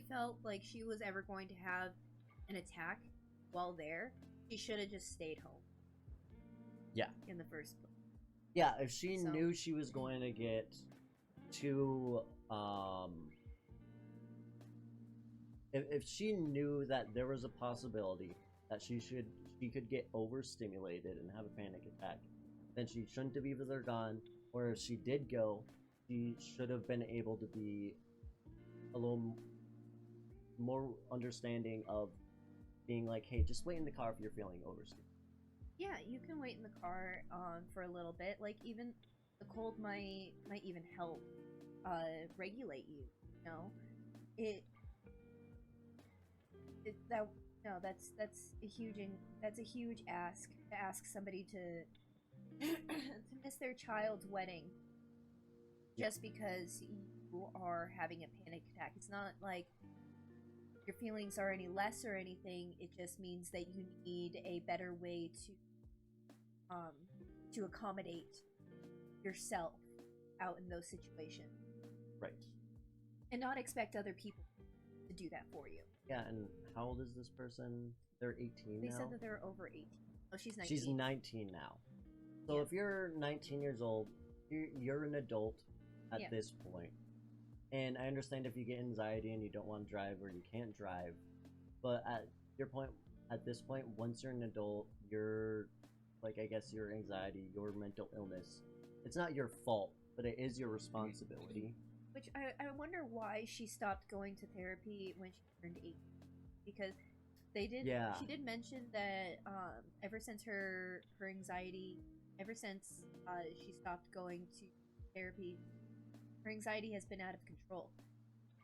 felt like she was ever going to have an attack while there. She should have just stayed home. Yeah. In the first place. Yeah, if she knew she was going to get too, if she knew that there was a possibility that she could get overstimulated and have a panic attack, then she shouldn't have either gone, or if she did go, she should have been able to be a little more understanding of being like, hey, just wait in the car if you're feeling overstimulated. Yeah, you can wait in the car for a little bit. Like, even The cold might even help regulate you. You know, it that no, that's a huge ask to ask somebody to to miss their child's wedding just because you are having a panic attack. It's not like your feelings are any less or anything. It just means that you need a better way to accommodate yourself out in those situations. Right. And not expect other people to do that for you. Yeah, and how old is this person? They're 18 They now? said that they're over 18. Oh, she's 19. She's 19 now. So if you're 19 years old, you're an adult at this point. And I understand if you get anxiety and you don't want to drive or you can't drive. But at this point, once you're an adult, you're, like, I guess your anxiety, your mental illness, it's not your fault, but it is your responsibility. Which I wonder why she stopped going to therapy when she turned 18. Because she did mention that ever since her anxiety, ever since she stopped going to therapy, her anxiety has been out of control.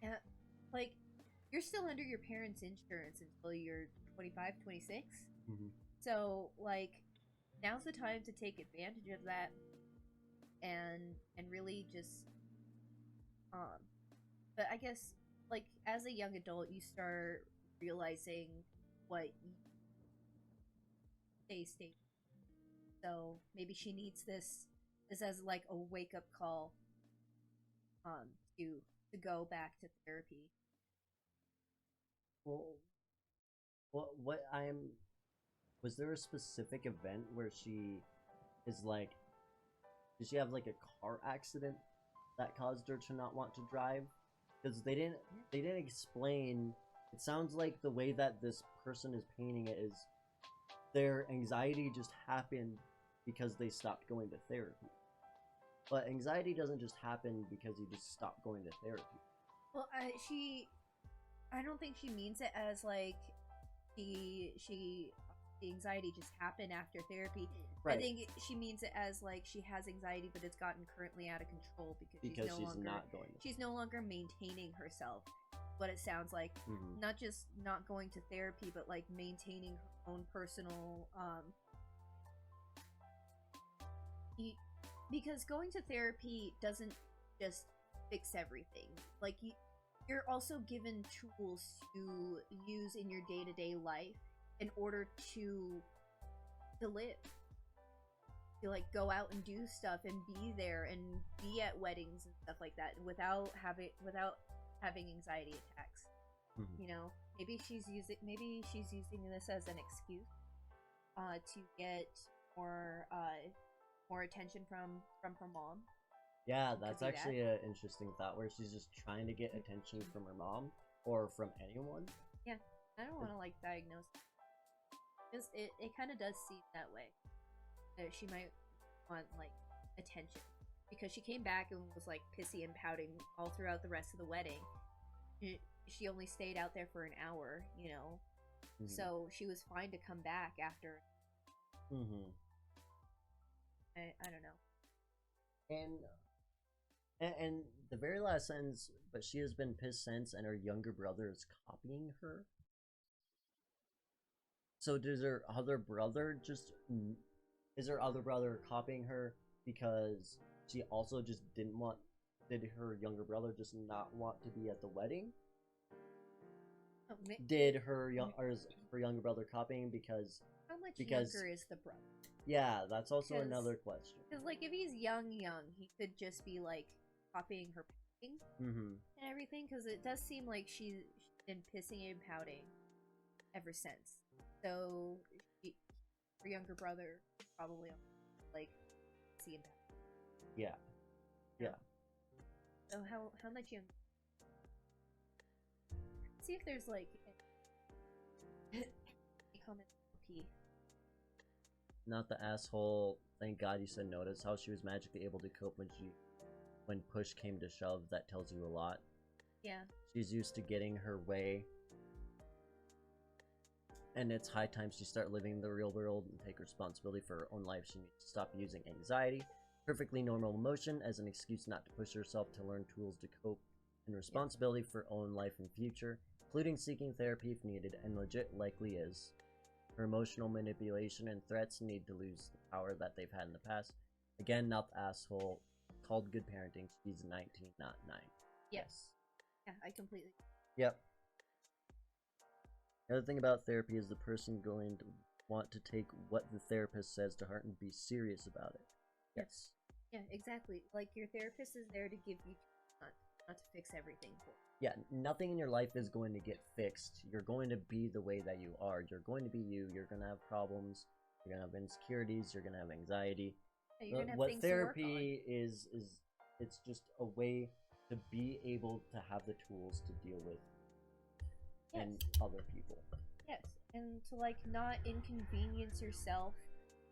And, like, you're still under your parents' insurance until you're 25, 26. Mm-hmm. So, like, now's the time to take advantage of that and really just but I guess, like, as a young adult, you start realizing what stay stable. So maybe she needs this as like a wake up call to go back to therapy. Well, was there a specific event where she is like, did she have like a car accident that caused her to not want to drive? Because they didn't explain. It sounds like the way that this person is painting it is their anxiety just happened because they stopped going to therapy. But anxiety doesn't just happen because you just stop going to therapy. Well, I don't think she means it as like the anxiety just happened after therapy. Right. I think she means it as like she has anxiety, but it's gotten currently out of control because she's no longer maintaining herself. What it sounds like, not just not going to therapy, but like maintaining her own personal because going to therapy doesn't just fix everything. Like you're also given tools to use in your day-to-day life in order to live. To like go out and do stuff and be there and be at weddings and stuff like that without having anxiety attacks. You know, maybe she's using this as an excuse to get more attention from her mom. Yeah, that's actually an interesting thought where she's just trying to get attention from her mom or from anyone. Yeah, I don't want to like diagnose it. Because it kind of does seem that way. That she might want like attention. Because she came back and was like pissy and pouting all throughout the rest of the wedding. She only stayed out there for an hour, you know. So she was fine to come back after. I don't know. And the very last sentence, but she has been pissed since, and her younger brother is copying her. So does her other brother is her other brother copying her because she also just did her younger brother just not want to be at the wedding? Did her younger brother copying because how much younger is the brother? Yeah, that's also another question. Because like if he's young, he could just be like copying her painting and everything. Because it does seem like she's been pissing and pouting ever since. So her younger brother probably like see and pout. Yeah. So how much younger? See if there's like any comment. Not the asshole. Thank God you said notice how she was magically able to cope when push came to shove. That tells you a lot. Yeah. She's used to getting her way. And it's high time she start living the real world and take responsibility for her own life. She needs to stop using anxiety perfectly normal emotion as an excuse not to push herself to learn tools to cope and responsibility for own life and future, including seeking therapy if needed, and legit likely is. Her emotional manipulation and threats need to lose the power that they've had in the past. Again, not the asshole. Called good parenting. She's 19, not 9. Yes. Yeah, I completely. Yep. The other thing about therapy is the person going to want to take what the therapist says to heart and be serious about it. Yes. Yeah, exactly. Like, your therapist is there to give you not to fix everything for you. Yeah, nothing in your life is going to get fixed. You're going to be the way that you are. You're going to be you. You're going to have problems. You're going to have insecurities. You're going to have anxiety. Yeah, you're gonna have What things to work therapy is it's just a way to be able to have the tools to deal with and other people. Yes, and to, like, not inconvenience yourself,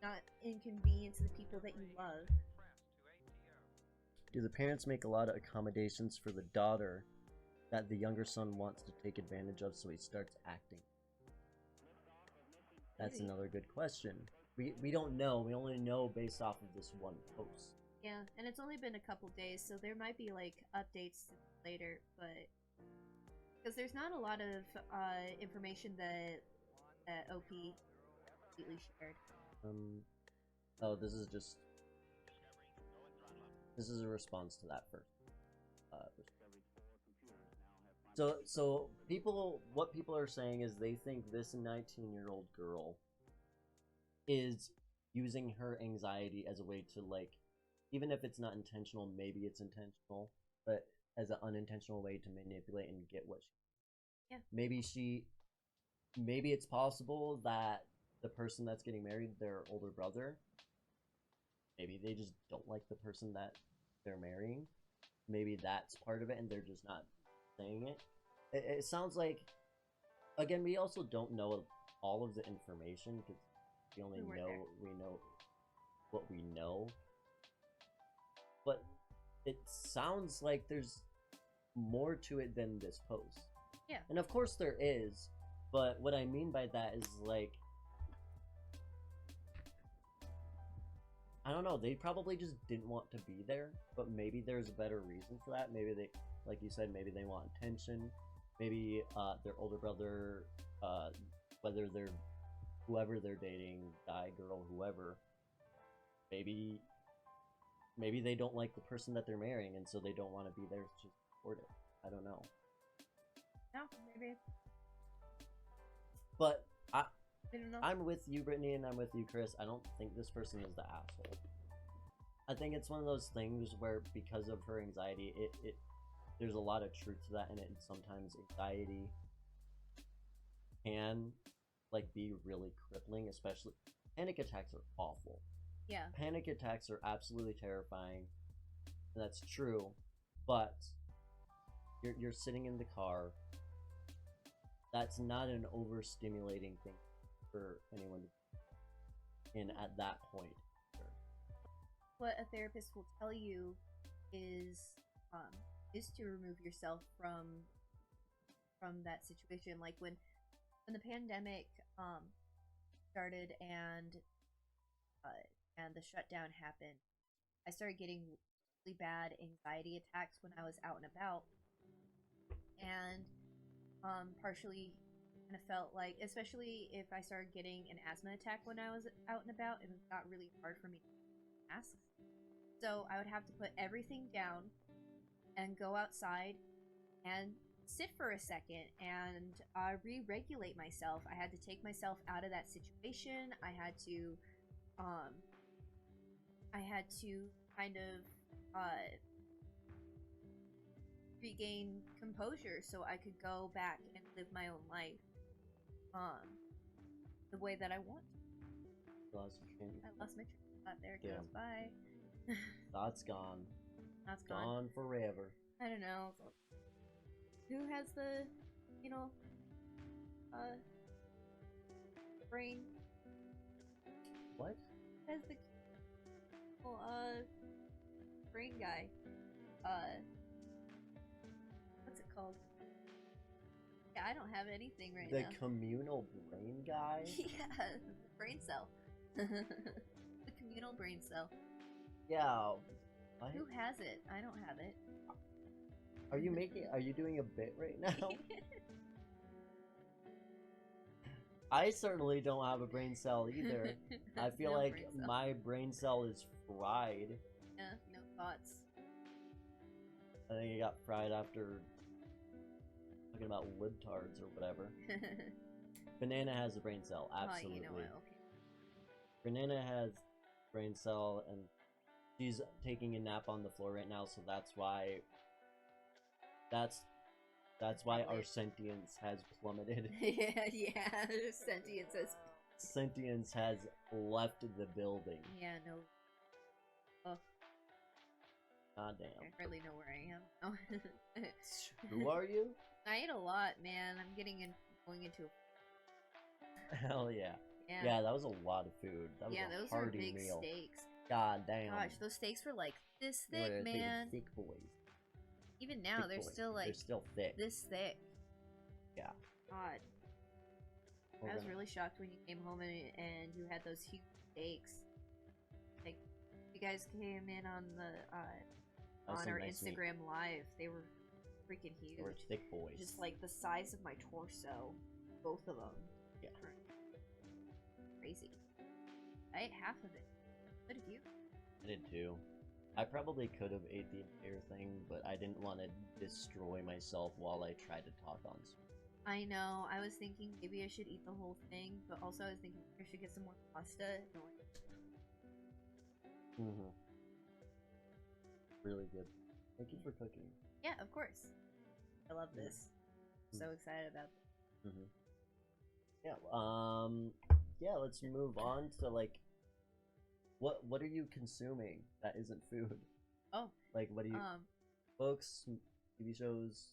not inconvenience the people that you love. Do the parents make a lot of accommodations for the daughter that the younger son wants to take advantage of, so he starts acting? That's Maybe. another good question. We don't know. We only know based off of this one post. Yeah, and it's only been a couple days, so there might be, like, updates later, but because there's not a lot of information that OP completely shared. Oh, this is a response to that first. So what people are saying is they think this 19-year-old girl is using her anxiety as a way to, like, even if it's not intentional, maybe it's intentional, but as an unintentional way to manipulate and get what she. Yeah. Maybe it's possible that the person that's getting married, their older brother, maybe they just don't like the person that they're marrying. Maybe that's part of it, and they're just not saying it. It sounds like, again, we also don't know all of the information because we only know what we know. But it sounds like there's more to it than this post. Yeah. And of course there is, but what I mean by that is, like, I don't know, they probably just didn't want to be there, but maybe there's a better reason for that. Maybe they, like you said, maybe they want attention. Maybe their older brother, whether they're whoever they're dating, guy, girl, whoever, maybe they don't like the person that they're marrying, and so they don't want to be there to support it. I don't know. No, maybe. But I don't know. I'm with you, Brittany, and I'm with you, Chris. I don't think this person is the asshole. I think it's one of those things where, because of her anxiety, it there's a lot of truth to that, and sometimes anxiety can, like, be really crippling, especially panic attacks are awful. Yeah. Panic attacks are absolutely terrifying. And that's true, but you're sitting in the car. That's not an overstimulating thing for anyone in at that point. What a therapist will tell you is to remove yourself from that situation. Like when the pandemic started and the shutdown happened, I started getting really bad anxiety attacks when I was out and about, and partially kind of felt like, especially if I started getting an asthma attack when I was out and about, it got really hard for me to wear masks. So I would have to put everything down and go outside and sit for a second and re-regulate myself. I had to take myself out of that situation. I had to kind of regain composure so I could go back and live my own life the way that I want to. I lost my train of thought. There it goes. Bye. Thought's gone. Thought's gone forever. I don't know. Who has the, brain? What? Who has the, brain guy? What's it called? Yeah, I don't have anything right now. The communal brain guy? Yeah, brain cell. The communal brain cell. Yeah. What? Who has it? I don't have it. Are you doing a bit right now? I certainly don't have a brain cell either. I feel No like brain cell. my brain cell is fried. Yeah, no thoughts. I think it got fried after talking about libtards or whatever. Banana has a brain cell, absolutely. Oh, you know what? Okay. Banana has brain cell, and she's taking a nap on the floor right now, so that's why. That's why our sentience has plummeted. yeah. Sentience has left the building. Yeah, no. Oh, God damn. I hardly know where I am. Oh. Who are you? I ate a lot, man. I'm going into. Hell yeah. Yeah. That was a lot of food. That was a those were hearty big meal. steaks. God damn. Gosh, those steaks were like this They were thick, big, man. thick boys. Even now, Thick they're boys. still like They're still thick. this thick. Yeah. God. We're I was gonna- really shocked when you came home and you had those huge steaks. Like, you guys came in on the That was on some our nice meat. Instagram live. They were freaking huge. They were thick boys. Just like the size of my torso, both of them. Yeah. Crazy. I ate half of it. What did you? I did too. I probably could have ate the entire thing, but I didn't want to destroy myself while I tried to talk on stream. I know. I was thinking maybe I should eat the whole thing, but also I was thinking I should get some more pasta. Mm-hmm. Really good. Thank you for cooking. Yeah, of course. I love this. I'm so excited about this. Mm-hmm. Yeah. Let's move on to like, what are you consuming that isn't food? Oh. Like, what do you? Books, TV shows.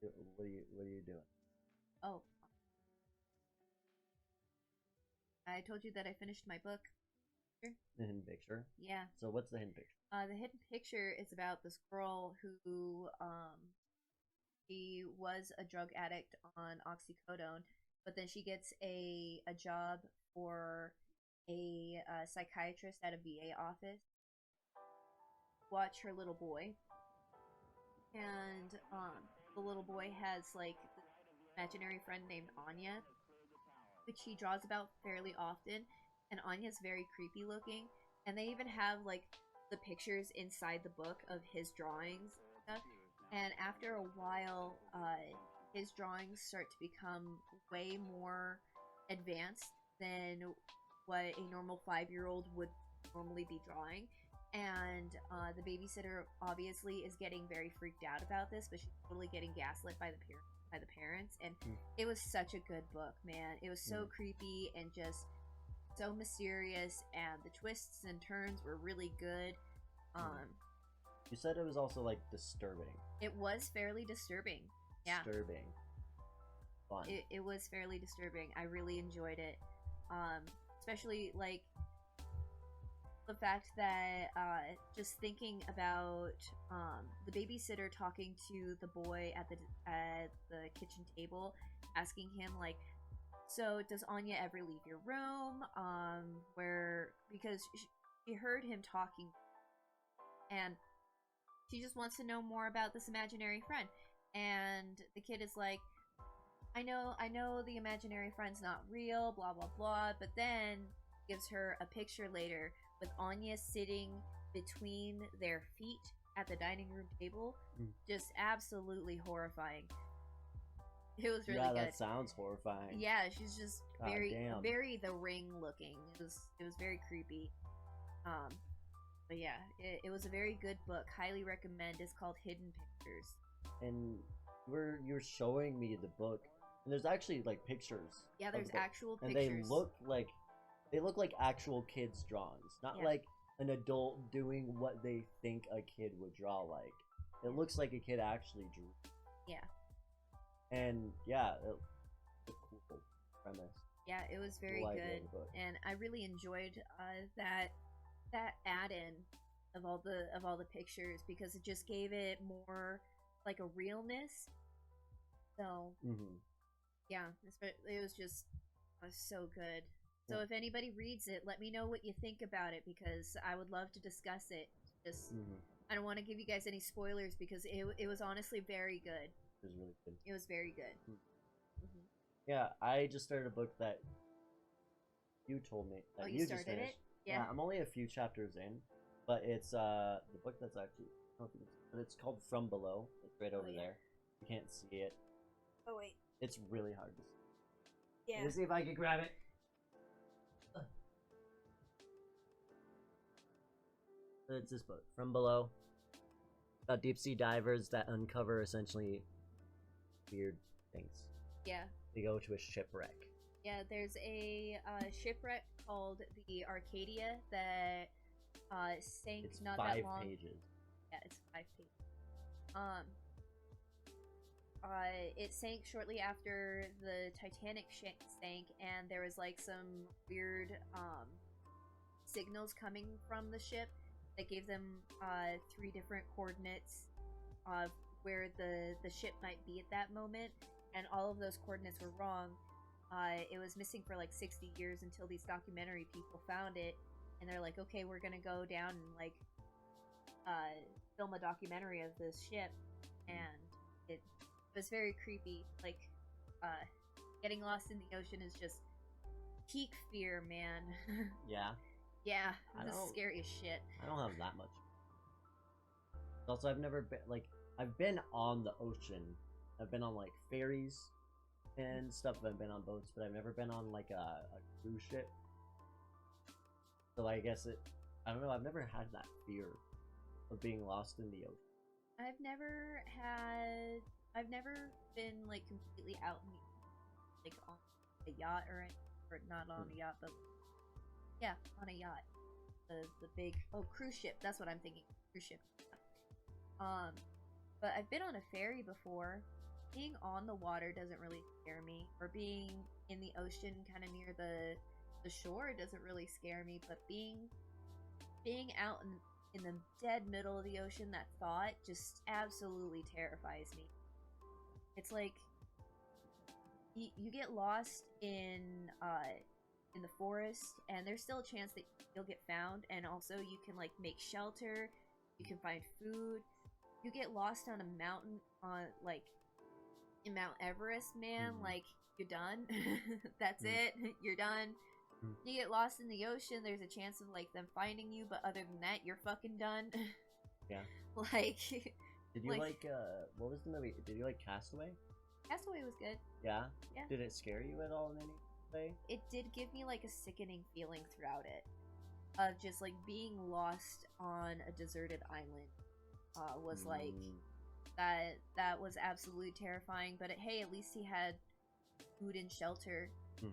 What are you doing? Oh. I told you that I finished my book. The hidden picture. Yeah. So what's the hidden picture? The hidden picture is about this girl who, she was a drug addict on oxycodone, but then she gets a job for a psychiatrist at a VA office. Watch her little boy, and the little boy has like this imaginary friend named Anya, which he draws about fairly often, and Anya's very creepy looking, and they even have like the pictures inside the book of his drawings and stuff. And after a while, his drawings start to become way more advanced than what a normal 5-year-old would normally be drawing. And the babysitter obviously is getting very freaked out about this, but she's totally getting gaslit by the parents. And it was such a good book, man. It was so creepy and just so mysterious, and the twists and turns were really good. You said it was also like disturbing. It was fairly disturbing. Yeah. Disturbing. Fun. It was fairly disturbing. I really enjoyed it. Especially like the fact that just thinking about the babysitter talking to the boy at the kitchen table, asking him like, so does Anya ever leave your room? Because she heard him talking, and she just wants to know more about this imaginary friend. And the kid is like, I know the imaginary friend's not real, blah blah blah, but then gives her a picture later with Anya sitting between their feet at the dining room table. Just absolutely horrifying. It was really good. That sounds horrifying. Yeah, she's just God very damn. very The Ring looking. It was very creepy. But yeah, it was a very good book. Highly recommend. It's called Hidden Pictures. And you're showing me the book, and there's actually like pictures. Yeah, of the there's book, actual and pictures. they look like actual kids' drawings, not Yeah. like an adult doing what they think a kid would draw like. It looks like a kid actually drew. Yeah. And yeah, it's a cool premise. Yeah, it was very Cool idea good, of the book. and I really enjoyed that add-in of all the pictures, because it just gave it more like a realness. So yeah, it was so good. So if anybody reads it, let me know what you think about it, because I would love to discuss it. Just I don't want to give you guys any spoilers, because it was honestly very good. It was really good. It was very good. Yeah, I just started a book that you told me that you just started finished. it? Yeah. I'm only a few chapters in, but it's the book that's actually I don't think but it's called From Below. It's right over there. You can't see it. Oh wait. It's really hard to see. Yeah. Let me see if I can grab it. It's this book, From Below. About deep sea divers that uncover essentially weird things. Yeah. They go to a shipwreck. Yeah, there's a shipwreck called the Arcadia that sank It's not 5 that long. pages. Yeah, it's 5 pages. It sank shortly after the Titanic sank, and there was like some weird signals coming from the ship that gave them 3 different coordinates of where the ship might be at that moment, and all of those coordinates were wrong. It was missing for like 60 years until these documentary people found it, and they're like, okay, we're gonna go down and like film a documentary of this ship, and it was very creepy. Like, getting lost in the ocean is just peak fear, man. Yeah. Yeah, this is scary as shit. I don't have that much. Also, I've never been I've been on the ocean. I've been on like ferries and stuff. I've been on boats, but I've never been on like a cruise ship. So I guess I don't know. I've never had that fear of being lost in the ocean. I've never been like completely out in the, like on a yacht or not on a yacht, but yeah, on a yacht. The big cruise ship. That's what I'm thinking. Cruise ship. But I've been on a ferry before. Being on the water doesn't really scare me, or being in the ocean, kind of near the shore, doesn't really scare me. But being out in the dead middle of the ocean, that thought just absolutely terrifies me. It's like you get lost in the forest, and there's still a chance that you'll get found, and also you can like make shelter, you can find food. You get lost on a mountain like in Mount Everest, man, like you're done. That's it. You're done. You get lost in the ocean, there's a chance of like them finding you, but other than that, you're fucking done. Yeah. Like, did you like what was the movie? Did you like Castaway? Castaway was good. Yeah? Yeah. Did it scare you at all in any way? It did give me like a sickening feeling throughout it of just like being lost on a deserted island. Was like that was absolutely terrifying, but hey, at least he had food and shelter.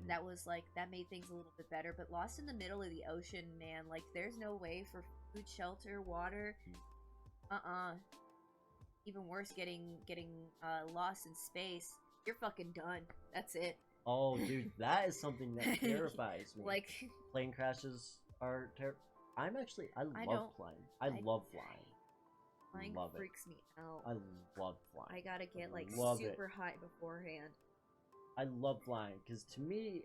That was like, that made things a little bit better. But lost in the middle of the ocean, man, like there's no way for food, shelter, water. Even worse, getting lost in space. You're fucking done. That's it. Oh, dude, that is something that terrifies me. Like, plane crashes are I love flying. I love flying. Flying love freaks me out. I love flying. I gotta get like super high beforehand. I love flying because to me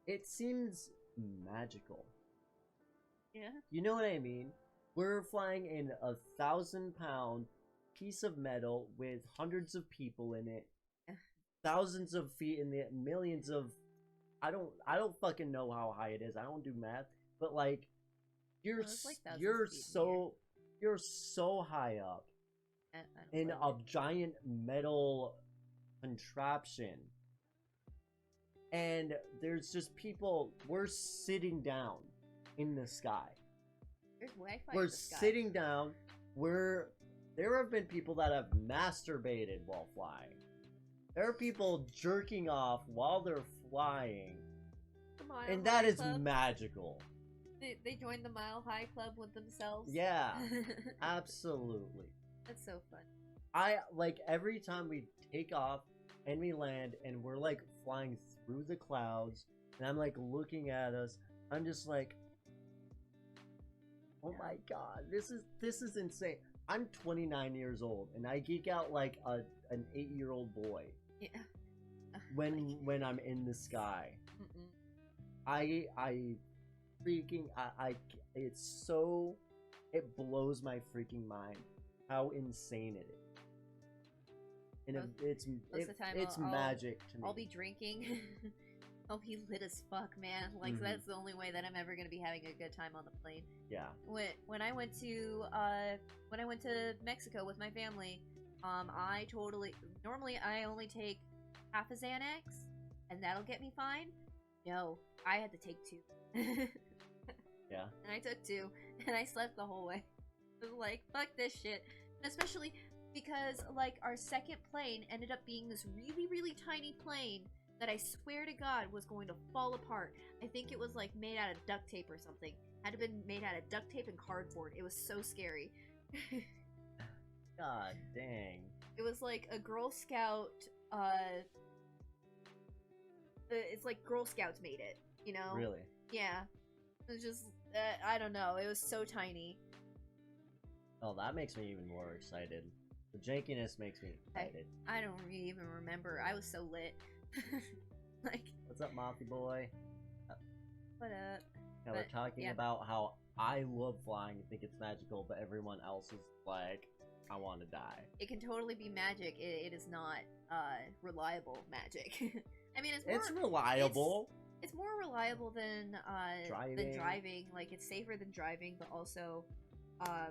it seems magical. Yeah. You know what I mean? We're flying in a 1,000-pound piece of metal with hundreds of people in it, thousands of feet in it, millions of. I don't fucking know how high it is. I don't do math, but like you're so high up in a giant metal contraption, and there's just people. We're sitting down in the sky. There's Wi-Fi. We're sitting down. There have been people that have masturbated while flying. There are people jerking off while they're flying, and that is magical. They joined the Mile High Club with themselves. Yeah, absolutely. That's so fun. I like every time we take off and we land and we're like flying through the clouds, and I'm like looking at us. I'm just like, oh my god, this is insane. I'm 29 years old and I geek out like an 8-year-old boy. Yeah. When I'm in the sky. I freaking it's so, it blows my freaking mind how insane it is. And it's most of the time it's I'll- magic to me. I'll be drinking. I'll be lit as fuck, man. Like Mhm. that's the only way that I'm ever gonna be having a good time on the plane. Yeah. When I went to Mexico with my family, normally I only take half a Xanax, and that'll get me fine. No, I had to take 2. Yeah. And I took 2, and I slept the whole way. I was like, fuck this shit. And especially because, like, our second plane ended up being this really, really tiny plane that I swear to God was going to fall apart. I think it was, like, made out of duct tape or something. Had to been made out of duct tape and cardboard. It was so scary. God dang. It was like a Girl Scout, it's like Girl Scouts made it, you know? Really? Yeah. It was just, I don't know, it was so tiny. Oh, that makes me even more excited. The jankiness makes me excited. I don't really even remember. I was so lit. Like, What's up, Moffy boy? what up? Yeah, we're But, talking yeah. about how I love flying and think it's magical, but everyone else is like, I want to die. It can totally be magic. It is not reliable magic. I mean, It's reliable. It's more reliable than Driving. driving. Like, it's safer than driving, but also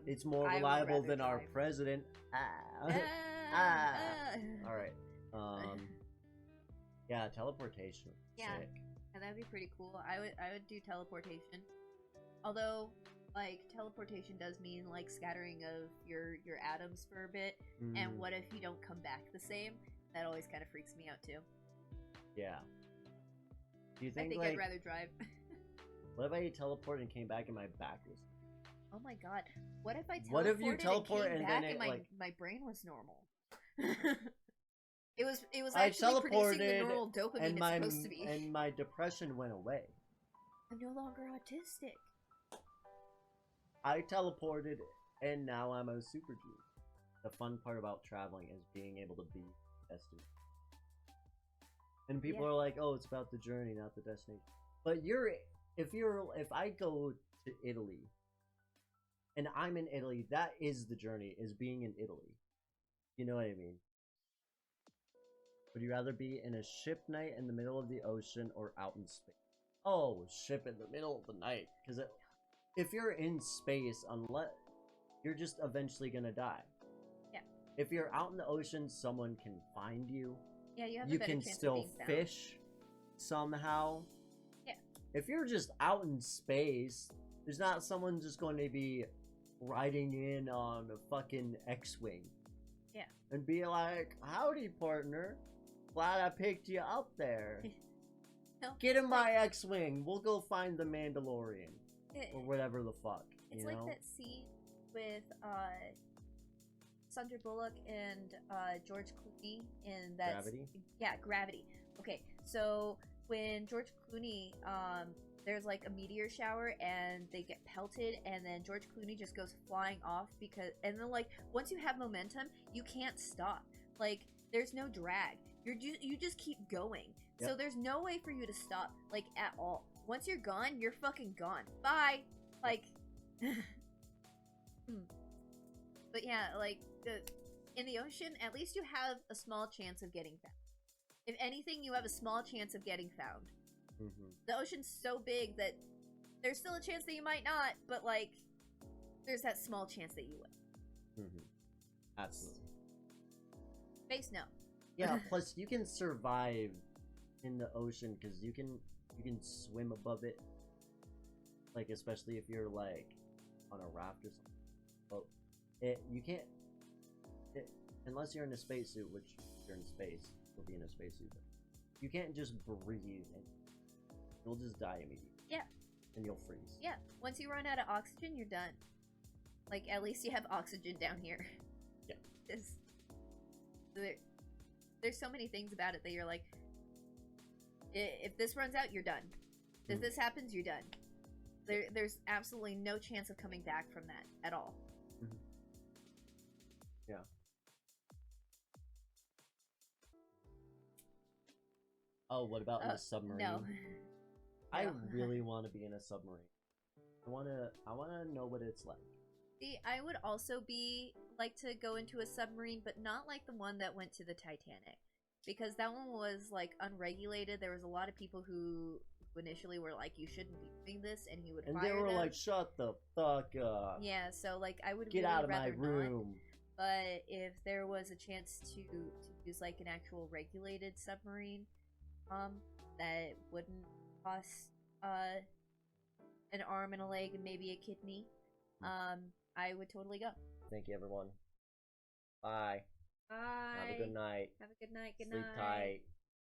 It's more I would reliable rather than our drive. president. Ah, All right. Yeah, teleportation. Yeah. Sick. And that'd be pretty cool. I would do teleportation. Although, like, teleportation does mean like scattering of your atoms for a bit. And Mm. what if you don't come back the same? That always kind of freaks me out too. Yeah. Do you I think, think like, I'd rather drive. what if I teleported and came back and my back was? Oh my god! What if I teleported What if you teleport and, came and back then and it, my like- my brain was normal? It was I actually producing the teleported normal dopamine and it's my supposed to be. and my depression went away. I'm no longer autistic. I teleported and now I'm a super G. The fun part about traveling is being able to be destined. And people Yeah. are like, "Oh, it's about the journey, not the destination." But if I go to Italy and I'm in Italy, that is the journey, is being in Italy. You know what I mean? Would you rather be in a ship night in the middle of the ocean or out in space? Oh, ship in the middle of the night. Because if you're in space, unless you're just eventually gonna die. Yeah. If you're out in the ocean, someone can find you. Yeah, you have a You better can chance still of being found. fish somehow. Yeah. If you're just out in space, there's not someone just going to be riding in on a fucking X-Wing. Yeah. And be like, "Howdy, partner. Glad I picked you up there. No, Get in my X-Wing. We'll go find the Mandalorian." It- Or whatever the fuck. It's you like know? that scene with Sandra Bullock and George Clooney in that Gravity? Yeah, Gravity. Okay, so when George Clooney there's like a meteor shower and they get pelted and then George Clooney just goes flying off and then like once you have momentum, you can't stop. Like there's no drag. You just keep going. Yep. So there's no way for you to stop like at all. Once you're gone, you're fucking gone. Bye. Like But yeah, like in the ocean, at least you have a small chance of getting found. If anything, you have a small chance of getting found. Mhm. The ocean's so big that there's still a chance that you might not, but like there's that small chance that you will. Mhm. Absolutely. Space, no. Yeah, plus you can survive in the ocean because you can swim above it. Like especially if you're like on a raft or something. But you can't unless you're in a spacesuit, which if you're in space, you'll be in a spacesuit. You can't just breathe and you'll just die immediately. Yeah. And you'll freeze. Yeah. Once you run out of oxygen, you're done. Like at least you have oxygen down here. Yeah. There's so many things about it that you're like, if this runs out, you're done. If this happens, you're done. There's absolutely no chance of coming back from that at all. Mhm. Yeah. Oh, what about in the submarine? No. I really want to be in a submarine. I wanna know what it's like. See, I would also like to go into a submarine, but not like the one that went to the Titanic, because that one was like unregulated. There was a lot of people who initially were like, "You shouldn't be doing this," and he would. And fire they were them. like, "Shut the fuck up." Yeah, so like I would get really out of my rather room. Not. But if there was a chance to use like an actual regulated submarine, that wouldn't cost an arm and a leg and maybe a kidney, I would totally go. Thank you, everyone. Bye. Bye. Have a good night. Have a good night. Good Sleep night. tight.